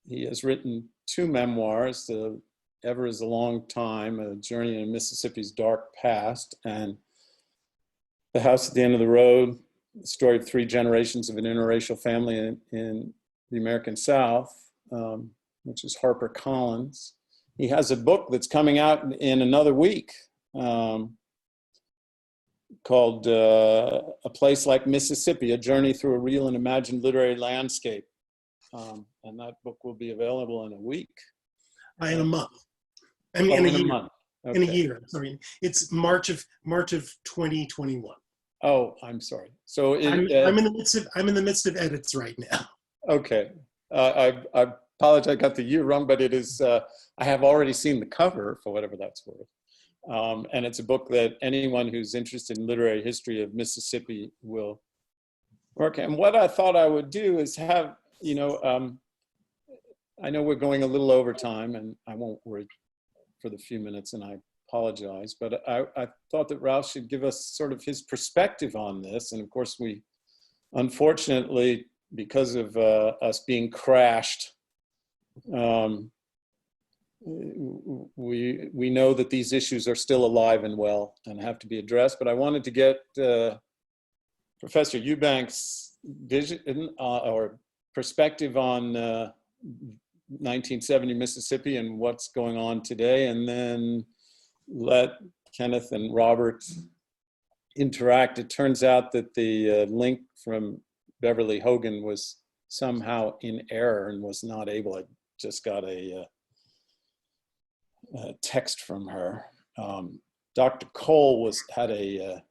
He has written 2 memoirs, Ever is a Long Time, A Journey in Mississippi's Dark Past, and The House at the End of the Road, the story of 3 generations of an interracial family in the American South, which is HarperCollins. He has a book that's coming out in another week called A Place Like Mississippi, A Journey Through a Real and Imagined Literary Landscape. And that book will be available in a week. In a month. I mean, in a year. Month. Okay. In a year. Sorry, it's March of 2021. Oh, I'm sorry. So I'm in the midst of edits right now. Okay, I apologize. I got the year wrong, but it is. I have already seen the cover, for whatever that's worth, and it's a book that anyone who's interested in literary history of Mississippi will work. And what I thought I would do is have, I know we're going a little over time, and I won't worry for the few minutes, and I apologize, but I thought that Ralph should give us sort of his perspective on this. And of course, we, unfortunately, because of us being crashed, we know that these issues are still alive and well and have to be addressed. But I wanted to get Professor Eubanks' vision or perspective on 1970 Mississippi and what's going on today, and then let Kenneth and Robert interact. It turns out that the link from Beverly Hogan was somehow in error and was not able. I just got a text from her. Dr. Cole had a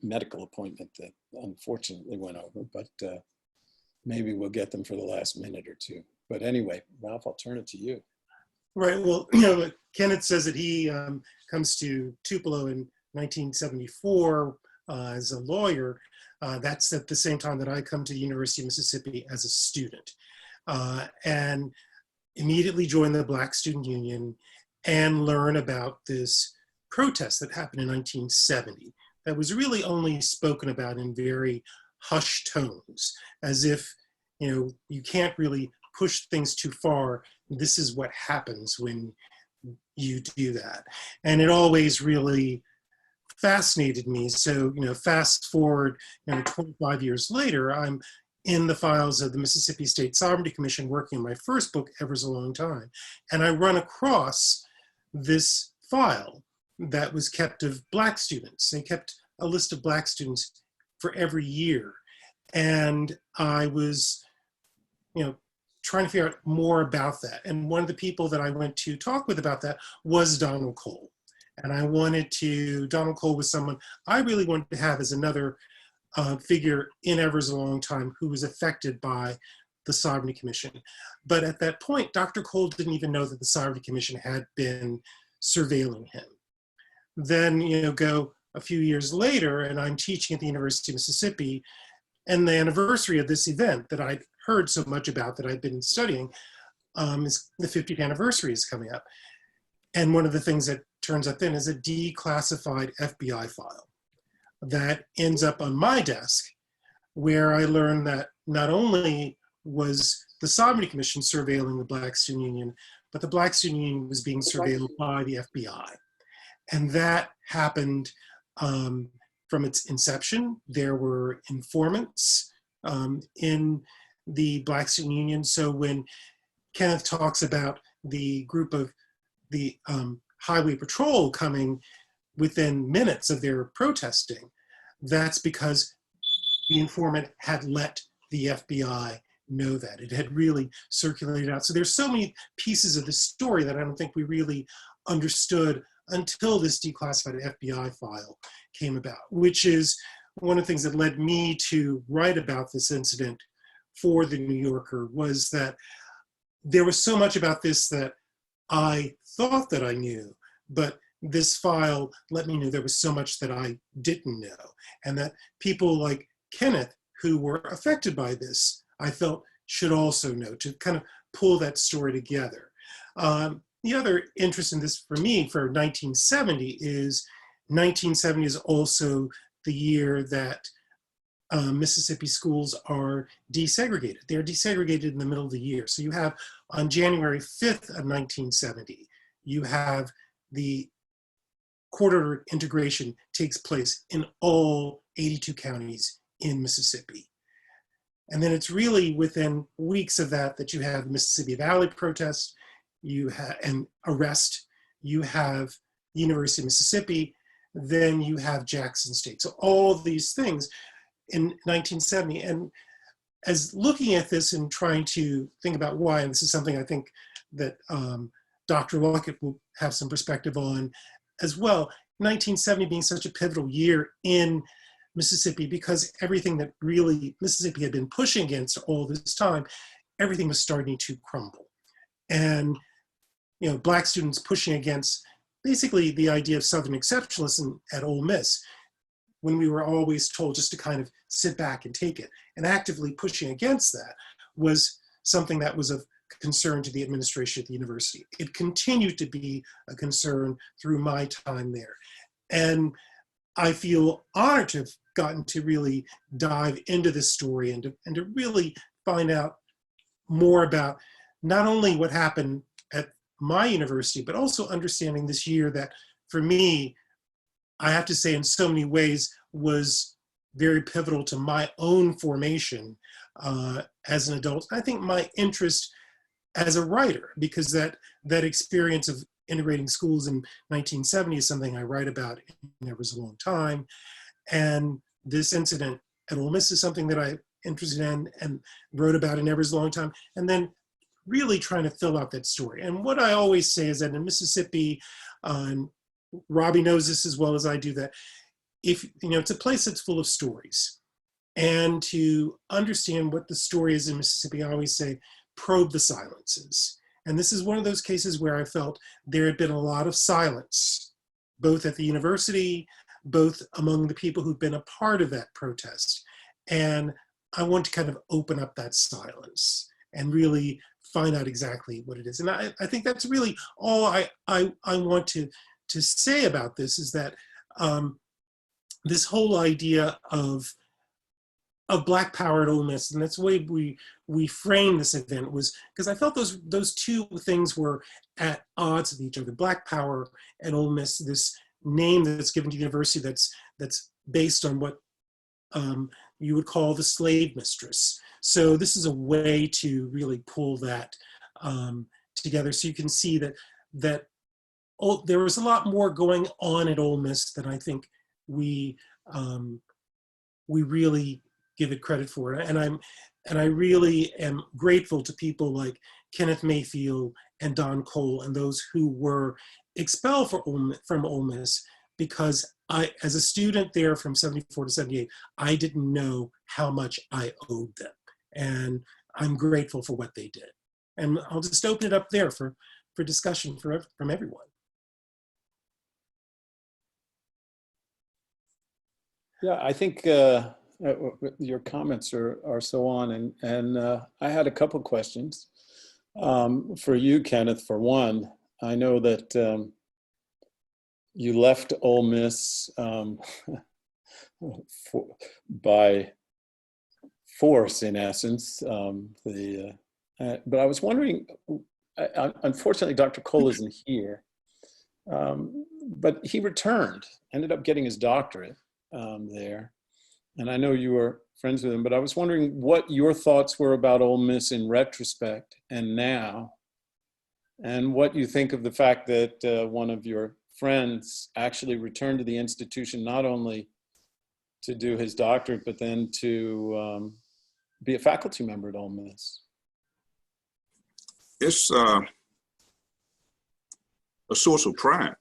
medical appointment that unfortunately went over, but maybe we'll get them for the last minute or two. But anyway, Ralph, I'll turn it to you. Right. Well, Kenneth says that he comes to Tupelo in 1974 as a lawyer. That's at the same time that I come to the University of Mississippi as a student, and immediately join the Black Student Union and learn about this protest that happened in 1970 that was really only spoken about in very hushed tones, as if, you can't really push things too far. This is what happens when you do that. And it always really fascinated me. So, fast forward, 25 years later, I'm in the files of the Mississippi State Sovereignty Commission working on my first book, Ever is a Long Time. And I run across this file that was kept of Black students. They kept a list of Black students for every year. And I was, trying to figure out more about that. And one of the people that I went to talk with about that was Donald Cole. And Donald Cole was someone I really wanted to have as another figure in Ever is a Long Time who was affected by the Sovereignty Commission. But at that point, Dr. Cole didn't even know that the Sovereignty Commission had been surveilling him. Then, go a few years later, and I'm teaching at the University of Mississippi, and the anniversary of this event that I'd heard so much about, that I'd been studying, is the 50th anniversary is coming up. And one of the things that turns up then is a declassified FBI file that ends up on my desk, where I learned that not only was the Sovereignty Commission surveilling the Black Student Union, but the Black Student Union was being surveilled by the FBI. And that happened from its inception. There were informants in the Black Student Union. So when Kenneth talks about the group of the Highway Patrol coming within minutes of their protesting, that's because the informant had let the FBI know that. It had really circulated out. So there's so many pieces of the story that I don't think we really understood until this declassified FBI file came about, which is one of the things that led me to write about this incident for the New Yorker, was that there was so much about this that I thought that I knew, but this file let me know there was so much that I didn't know, and that people like Kenneth, who were affected by this, I felt should also know, to kind of pull that story together. The other interest in this for me for 1970 is 1970 is also the year that Mississippi schools are desegregated. They're desegregated in the middle of the year. So you have on January 5th of 1970, you have the court-ordered integration takes place in all 82 counties in Mississippi. And then it's really within weeks of that that you have the Mississippi Valley protest, you have an arrest, you have the University of Mississippi, then you have Jackson State. So all these things in 1970. And as looking at this and trying to think about why, and this is something I think that Dr. Luckett will have some perspective on as well, 1970 being such a pivotal year in Mississippi, because everything that really Mississippi had been pushing against all this time, everything was starting to crumble. And Black students pushing against basically the idea of Southern exceptionalism at Ole Miss, when we were always told just to kind of sit back and take it, and actively pushing against that was something that was of concern to the administration at the university. It continued to be a concern through my time there. And I feel honored to have gotten to really dive into this story and to really find out more about not only what happened at my university, but also understanding this year that for me, I have to say in so many ways was very pivotal to my own formation as an adult. I think my interest as a writer, because that experience of integrating schools in 1970 is something I write about in Never Was a Long Time. And this incident at Ole Miss is something that I'm interested in and wrote about in Never Was a Long Time. And then really trying to fill out that story. And what I always say is that in Mississippi, and Robbie knows this as well as I do, that if, it's a place that's full of stories. And to understand what the story is in Mississippi, I always say, probe the silences. And this is one of those cases where I felt there had been a lot of silence, both at the university, both among the people who've been a part of that protest. And I want to kind of open up that silence and really find out exactly what it is. And I think that's really all I want to say about this, is that this whole idea of Black power at Ole Miss, and that's the way we framed this event, was because I felt those two things were at odds with each other. Black power at Ole Miss, this name that's given to the university that's based on what you would call the slave mistress. So this is a way to really pull that together, so you can see that there was a lot more going on at Ole Miss than I think we really give it credit for. And I really am grateful to people like Kenneth Mayfield and Don Cole and those who were expelled from Ole Miss, because I, as a student there from 74 to 78, I didn't know how much I owed them. And I'm grateful for what they did. And I'll just open it up there for discussion from everyone. Yeah, I think your comments are so on, and I had a couple questions for you, Kenneth. For one, I know that you left Ole Miss by force, in essence. But I was wondering, unfortunately, Dr. Cole isn't here, but he returned, ended up getting his doctorate there. And I know you were friends with him, but I was wondering what your thoughts were about Ole Miss in retrospect and now, and what you think of the fact that one of your friends actually returned to the institution, not only to do his doctorate, but then to be a faculty member at Ole Miss. It's a source of pride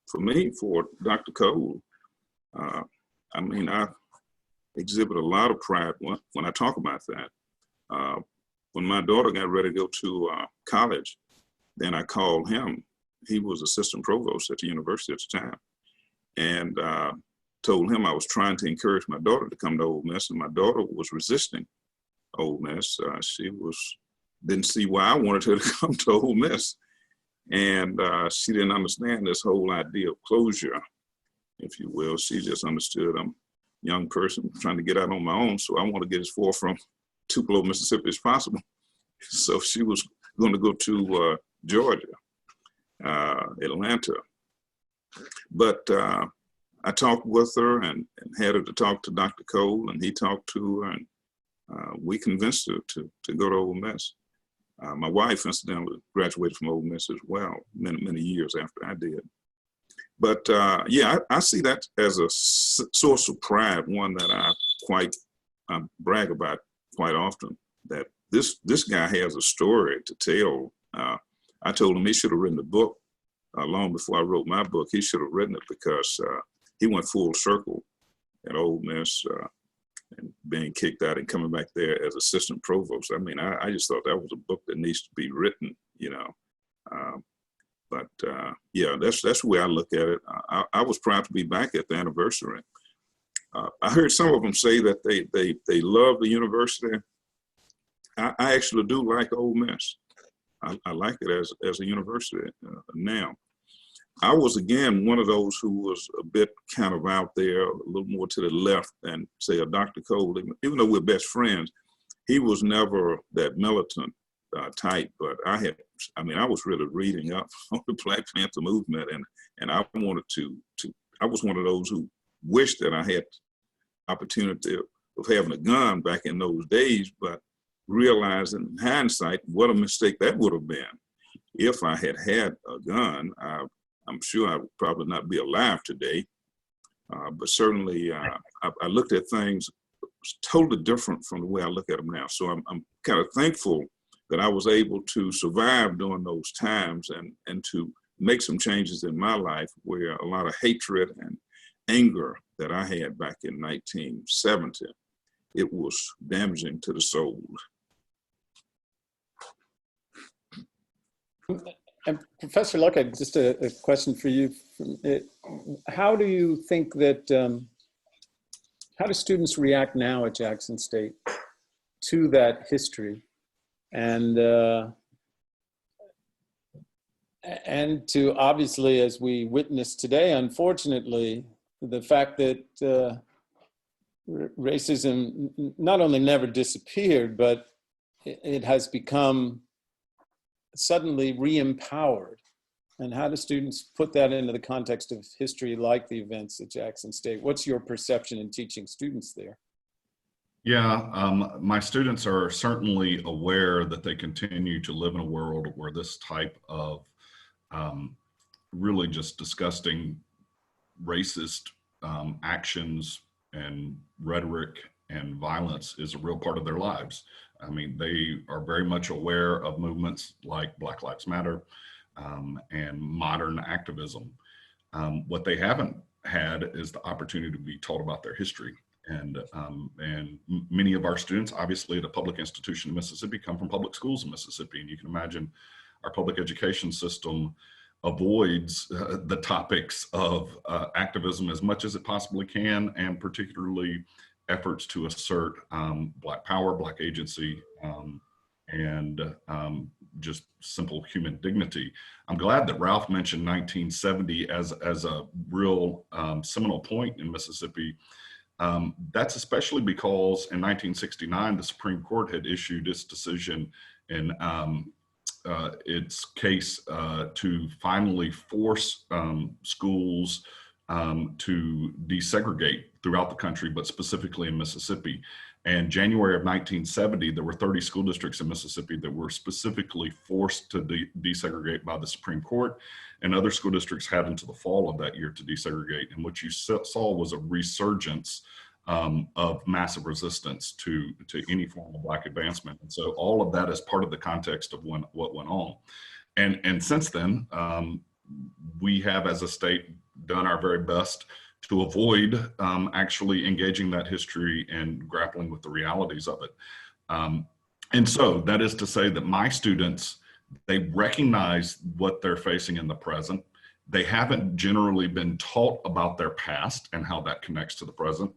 for me, for Dr. Cole. I mean, I exhibit a lot of pride when I talk about that. When my daughter got ready to go to college, then I called him. He was assistant provost at the university at the time, and told him I was trying to encourage my daughter to come to Ole Miss, and my daughter was resisting Ole Miss. She didn't see why I wanted her to come to Ole Miss, and she didn't understand this whole idea of closure, if you will. She just understood I'm a young person trying to get out on my own, so I want to get as far from Tupelo, Mississippi as possible. So she was going to go to Georgia, Atlanta. But I talked with her and had her to talk to Dr. Cole, and he talked to her, and we convinced her to go to Ole Miss. My wife, incidentally, graduated from Ole Miss as well, many years after I did. But yeah, I see that as a source of pride, one that I brag about quite often, that this guy has a story to tell. I told him he should have written a book long before I wrote my book. He should have written it, because he went full circle at Ole Miss and being kicked out and coming back there as assistant provost. I mean, I just thought that was a book that needs to be written, you know. But yeah, that's the way I look at it. I was proud to be back at the anniversary. I heard some of them say that they love the university. I actually do like Ole Miss. I like it as a university now. I was, again, one of those who was a bit kind of out there, a little more to the left than, say, a Dr. Cole. Even though we're best friends, he was never that militant type. But I was really reading up on the Black Panther movement, and I wanted to. I was one of those who wished that I had opportunity of having a gun back in those days, but realized in hindsight what a mistake that would have been. If I had had a gun, I'm sure I would probably not be alive today. But certainly I looked at things totally different from the way I look at them now. So I'm kind of thankful that I was able to survive during those times and to make some changes in my life where a lot of hatred and anger that I had back in 1970, it was damaging to the soul. And Professor Luckett, just a question for you. How do you think that, how do students react now at Jackson State to that history? And to, obviously, as we witnessed today, unfortunately, the fact that racism not only never disappeared, but it has become suddenly re-empowered. And how do students put that into the context of history like the events at Jackson State? What's your perception in teaching students there? Yeah, my students are certainly aware that they continue to live in a world where this type of really just disgusting racist actions and rhetoric and violence is a real part of their lives. I mean, they are very much aware of movements like Black Lives Matter and modern activism. What they haven't had is the opportunity to be taught about their history. And many of our students, obviously at a public institution in Mississippi, come from public schools in Mississippi. And you can imagine our public education system avoids the topics of activism as much as it possibly can, and particularly efforts to assert Black power, Black agency, and just simple human dignity. I'm glad that Ralph mentioned 1970 as a real seminal point in Mississippi. That's especially because in 1969, the Supreme Court had issued its decision in its case to finally force schools to desegregate throughout the country, but specifically in Mississippi. And January of 1970, there were 30 school districts in Mississippi that were specifically forced to desegregate by the Supreme Court, and other school districts had until the fall of that year to desegregate. And what you saw was a resurgence of massive resistance to any form of Black advancement. And so all of that is part of the context of what went on. And since then, we have as a state done our very best to avoid actually engaging that history and grappling with the realities of it. And so that is to say that my students, they recognize what they're facing in the present. They haven't generally been taught about their past and how that connects to the present,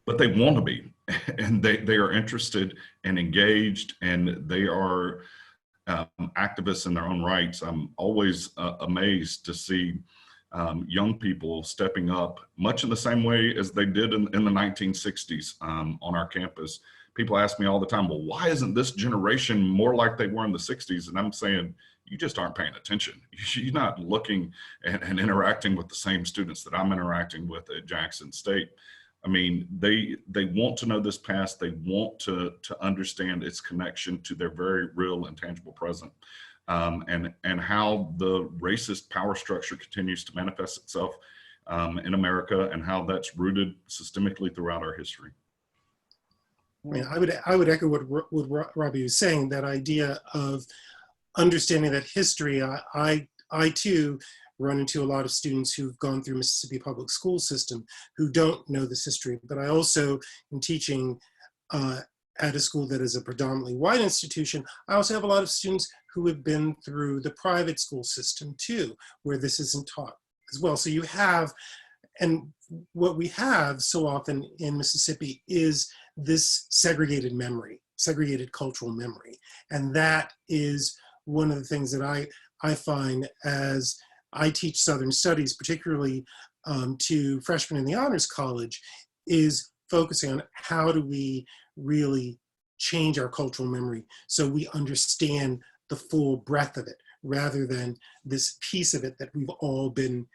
but they want to be, and they are interested and engaged, and they are activists in their own rights. I'm always amazed to see young people stepping up much in the same way as they did in the 1960s on our campus. People ask me all the time, well, why isn't this generation more like they were in the 60s? And I'm saying, you just aren't paying attention. You're not looking and interacting with the same students that I'm interacting with at Jackson State. I mean, they want to know this past. They want to understand its connection to their very real and tangible present. And how the racist power structure continues to manifest itself in America, and how that's rooted systemically throughout our history. I mean, I would echo what Robbie was saying, that idea of understanding that history. I too run into a lot of students who've gone through Mississippi public school system who don't know this history, but I also am teaching at a school that is a predominantly white institution. I also have a lot of students who have been through the private school system too, where this isn't taught as well. So you have, and what we have so often in Mississippi is this segregated memory, segregated cultural memory. And that is one of the things that I find as I teach Southern Studies, particularly to freshmen in the Honors College, is focusing on how do we really change our cultural memory so we understand the full breadth of it, rather than this piece of it that we've all been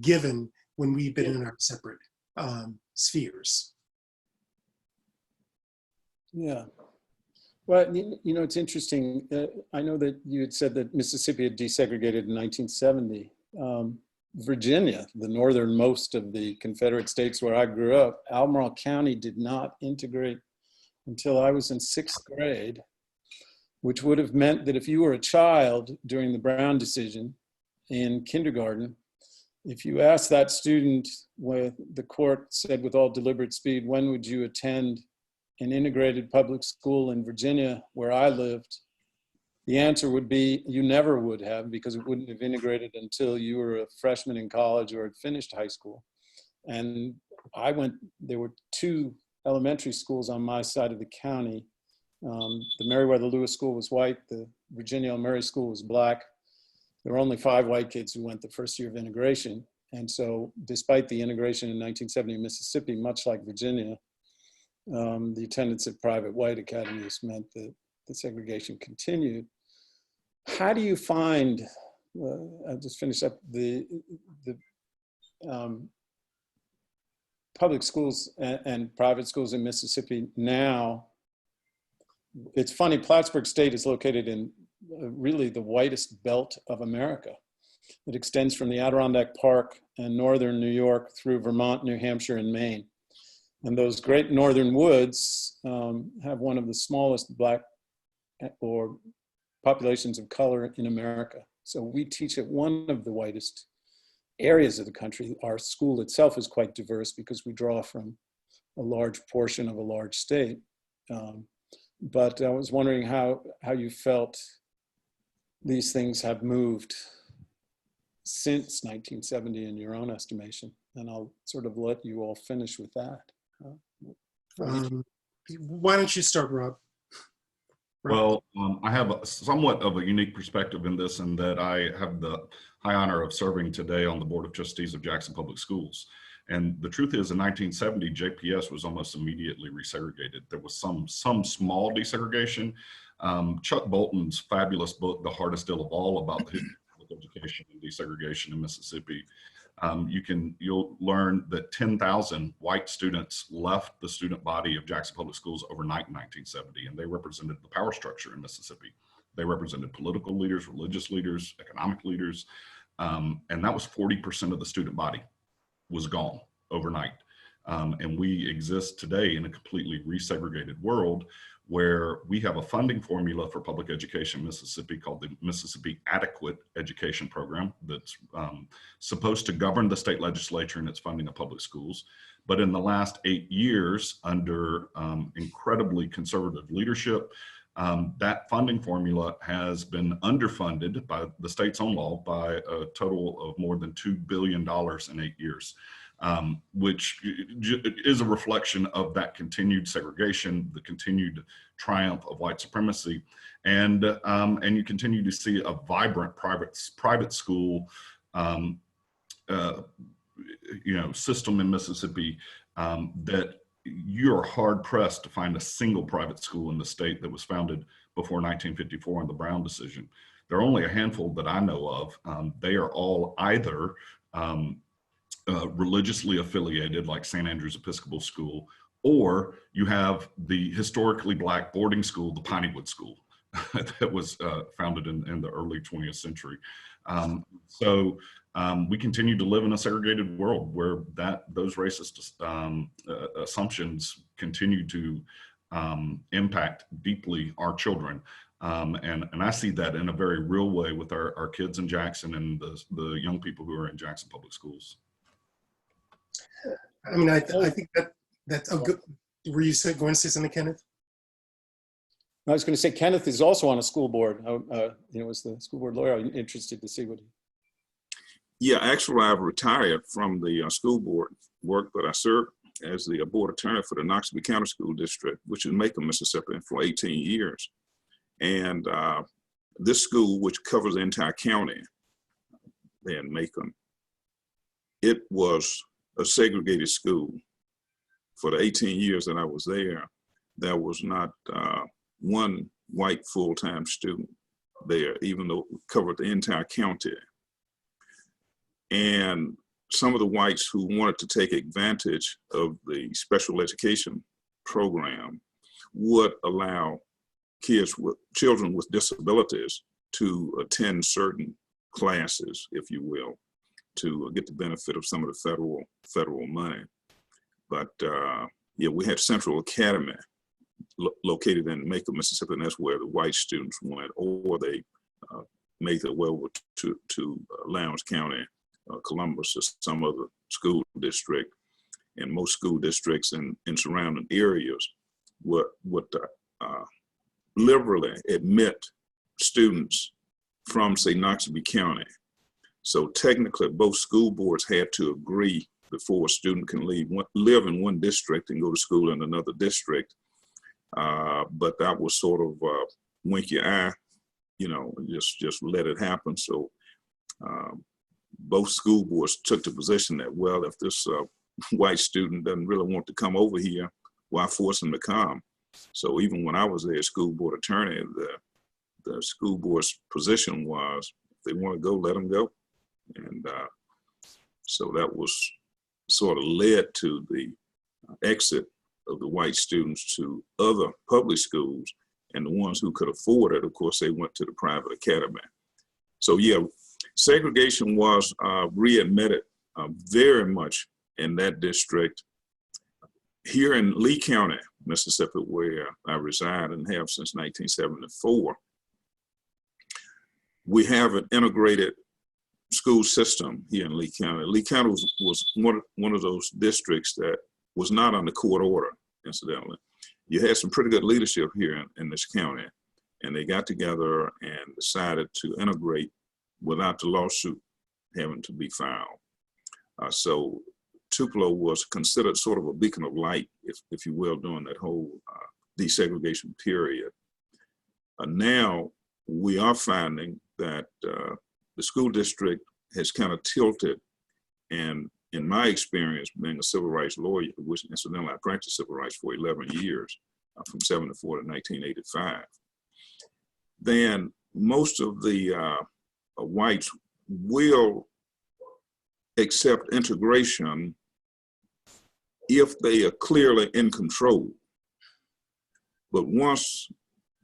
given when we've been in our separate spheres. Yeah. Well, you know, it's interesting. I know that you had said that Mississippi had desegregated in 1970. Virginia, the northernmost of the Confederate states where I grew up, Albemarle County did not integrate until I was in 6th grade, which would have meant that if you were a child during the Brown decision in kindergarten, if you asked that student, where the court said with all deliberate speed, when would you attend an integrated public school in Virginia where I lived, the answer would be you never would have, because it wouldn't have integrated until you were a freshman in college or had finished high school. And there were 2 elementary schools on my side of the county. The Meriwether Lewis School was white, the Virginia Murray School was Black. There were only 5 white kids who went the first year of integration. And so despite the integration in 1970 in Mississippi, much like Virginia, the attendance at private white academies meant that the segregation continued. How do you find, I'll just finish up, the public schools and private schools in Mississippi now? It's funny, Plattsburgh State is located in really the whitest belt of America. It extends from the Adirondack Park and northern New York through Vermont, New Hampshire, and Maine. And those great northern woods have one of the smallest Black or populations of color in America. So we teach at one of the whitest areas of the country. Our school itself is quite diverse because we draw from large portion of a large state. But I was wondering how you felt these things have moved since 1970 in your own estimation. And I'll sort of let you all finish with that. Why don't you start, Rob? Well, I have somewhat of a unique perspective in this, in that I have the high honor of serving today on the Board of Trustees of Jackson Public Schools. And the truth is, in 1970, JPS was almost immediately resegregated. There was some small desegregation. Chuck Bolton's fabulous book, The Hardest Deal of All, about the history of public education and desegregation in Mississippi, you'll learn that 10,000 white students left the student body of Jackson Public Schools overnight in 1970, and they represented the power structure in Mississippi. They represented political leaders, religious leaders, economic leaders, and that was 40% of the student body was gone overnight. And we exist today in a completely resegregated world, where we have a funding formula for public education in Mississippi called the Mississippi Adequate Education Program that's supposed to govern the state legislature in its funding of public schools. But in the last 8 years, under incredibly conservative leadership, that funding formula has been underfunded by the state's own law by a total of more than $2 billion in 8 years. Which is a reflection of that continued segregation, the continued triumph of white supremacy, and you continue to see a vibrant private school, system in Mississippi that you're hard pressed to find a single private school in the state that was founded before 1954 in the Brown decision. There are only a handful that I know of. They are all either religiously affiliated, like St. Andrew's Episcopal School, or you have the historically Black boarding school, the Pineywood School, that was founded in the early 20th century. So we continue to live in a segregated world where those racist assumptions continue to impact deeply our children. And I see that in a very real way with our kids in Jackson and the young people who are in Jackson Public Schools. I mean, I think that's a good. Were you going to say something, Kenneth? I was going to say Kenneth is also on a school board. As the school board lawyer, I'm interested to see what he. Yeah, actually, I've retired from the school board work, but I served as the board attorney for the Knoxville County School District, which is Macomb, Mississippi, for 18 years. And this school, which covers the entire county there in Macomb, it was a segregated school. For the 18 years that I was there, there was not one white full-time student there, even though it covered the entire county. And some of the whites who wanted to take advantage of the special education program would allow children with disabilities to attend certain classes, if you will, to get the benefit of some of the federal money. But yeah, we had Central Academy located in Macomb, Mississippi, and that's where the white students went, or they made their way over to Lowndes County, Columbus, or some other school district. And most school districts in surrounding areas would liberally admit students from, say, Knoxville County. So technically, both school boards had to agree before a student can live in one district and go to school in another district. But that was sort of wink your eye, just let it happen. So both school boards took the position that, well, if this white student doesn't really want to come over here, why force him to come? So even when I was there, school board attorney, the school board's position was, if they want to go, let them go. And so that was sort of led to the exit of the white students to other public schools, and the ones who could afford it, of course, they went to the private academy. So yeah, segregation was readmitted very much in that district. Here in Lee County, Mississippi, where I reside and have since 1974, we have an integrated school system here in Lee County. Lee County was one of those districts that was not under court order, incidentally. You had some pretty good leadership here in this county, and they got together and decided to integrate without the lawsuit having to be filed. So Tupelo was considered sort of a beacon of light, if you will, during that whole desegregation period. Now we are finding that the school district has kind of tilted, and in my experience, being a civil rights lawyer, which incidentally I practiced civil rights for 11 years, from 74 to 1985, then most of the whites will accept integration if they are clearly in control. But once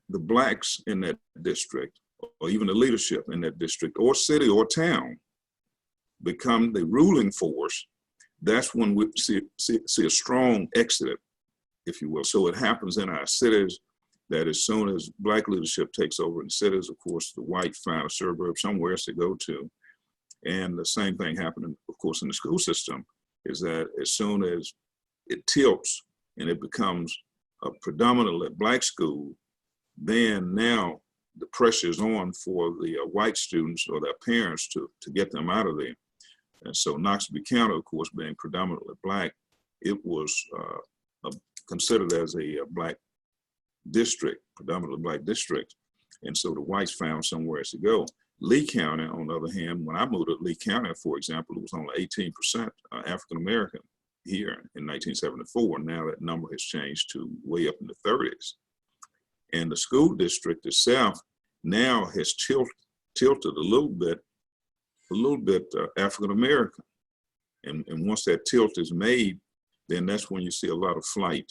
the blacks in that district, or even the leadership in that district or city or town, become the ruling force, that's when we see a strong exit, if you will. So it happens in our cities that as soon as black leadership takes over in cities, of course, the white find a suburb somewhere else to go to. And the same thing happening, of course, in the school system, is that as soon as it tilts and it becomes a predominantly black school, then now the pressure is on for the white students or their parents to get them out of there. And so Knoxville County, of course, being predominantly black, it was considered as a black district, predominantly black district. And so the whites found somewhere else to go. Lee County, on the other hand, when I moved to Lee County, for example, it was only 18% African-American here in 1974. Now that number has changed to way up in the 30s. And the school district itself now has tilted a little bit African-American. And once that tilt is made, then that's when you see a lot of flight.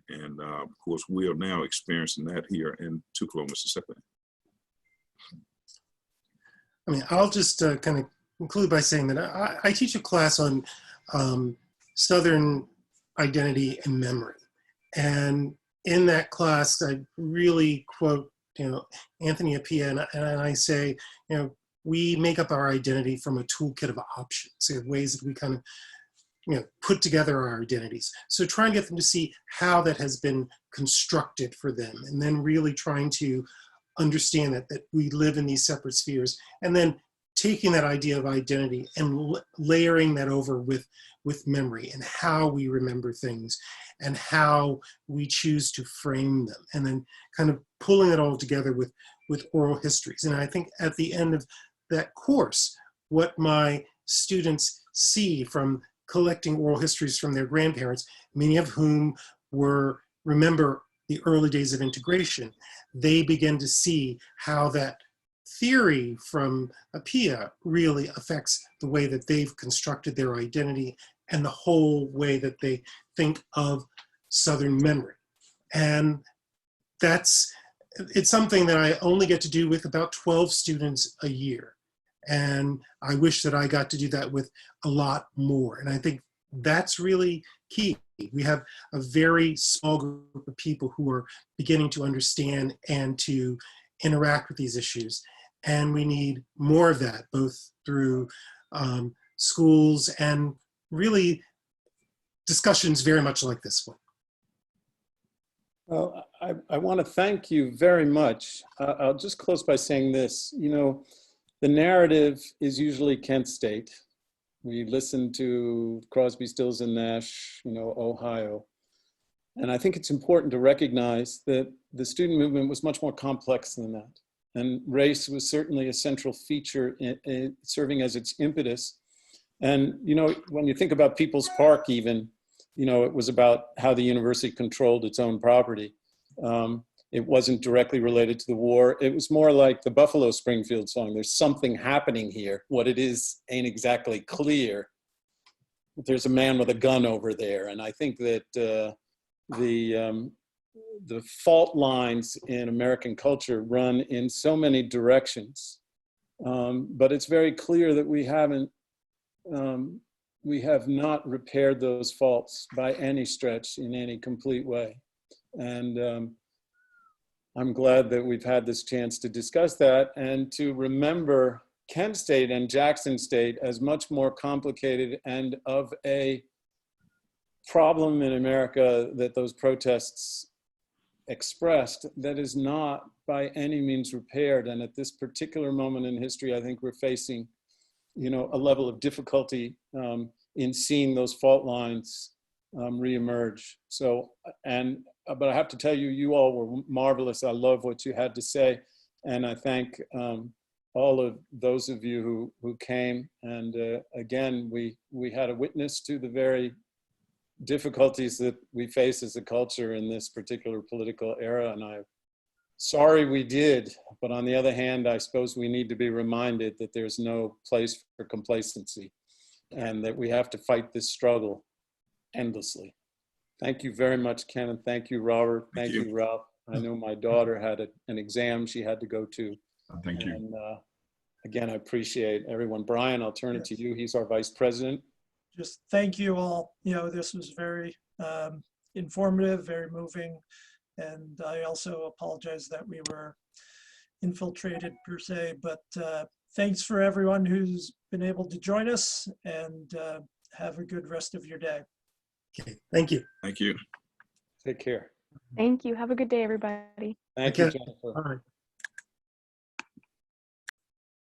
And of course, we are now experiencing that here in Tupelo, Mississippi. I mean, I'll just kind of conclude by saying that I teach a class on Southern identity and memory. And in that class, I really quote, Anthony Appiah, and I say, we make up our identity from a toolkit of options, so ways that we kind of, put together our identities. So try and get them to see how that has been constructed for them, and then really trying to understand that we live in these separate spheres, and then taking that idea of identity and layering that over with memory and how we remember things and how we choose to frame them, and then kind of pulling it all together with oral histories. And I think at the end of that course, what my students see from collecting oral histories from their grandparents, many of whom remember the early days of integration, they begin to see how that theory from Appiah really affects the way that they've constructed their identity and the whole way that they think of Southern memory. And it's something that I only get to do with about 12 students a year. And I wish that I got to do that with a lot more. And I think that's really key. We have a very small group of people who are beginning to understand and to interact with these issues. And we need more of that, both through schools and really discussions very much like this one. Well, I want to thank you very much. I'll just close by saying this. The narrative is usually Kent State. We listen to Crosby, Stills, and Nash, Ohio. And I think it's important to recognize that the student movement was much more complex than that. And race was certainly a central feature in serving as its impetus. And, when you think about People's Park even, it was about how the university controlled its own property. It wasn't directly related to the war. It was more like the Buffalo Springfield song. There's something happening here. What it is ain't exactly clear. There's a man with a gun over there. And I think that the fault lines in American culture run in so many directions. But it's very clear that we have not repaired those faults by any stretch in any complete way. And I'm glad that we've had this chance to discuss that and to remember Kent State and Jackson State as much more complicated and of a problem in America that those protests expressed that is not by any means repaired. And at this particular moment in history, I think we're facing, you know, a level of difficulty in seeing those fault lines reemerge. So, but I have to tell you, you all were marvelous. I love what you had to say. And I thank all of those of you who came. And again, we had a witness to the very difficulties that we face as a culture in this particular political era. And I'm sorry we did, but on the other hand, I suppose we need to be reminded that there's no place for complacency and that we have to fight this struggle endlessly. Thank you very much, Ken, and thank you, Robert. Thank you, Ralph. I know my daughter had an exam she had to go to. Thank you. And again, I appreciate everyone. Brian, I'll turn it to you. He's our vice president. Just thank you all. You know, this was very informative, very moving. And I also apologize that we were infiltrated per se, but thanks for everyone who's been able to join us, and have a good rest of your day. Okay, thank you. Thank you. Take care. Thank you. Have a good day, everybody. Thank you, Okay. Jennifer. All right.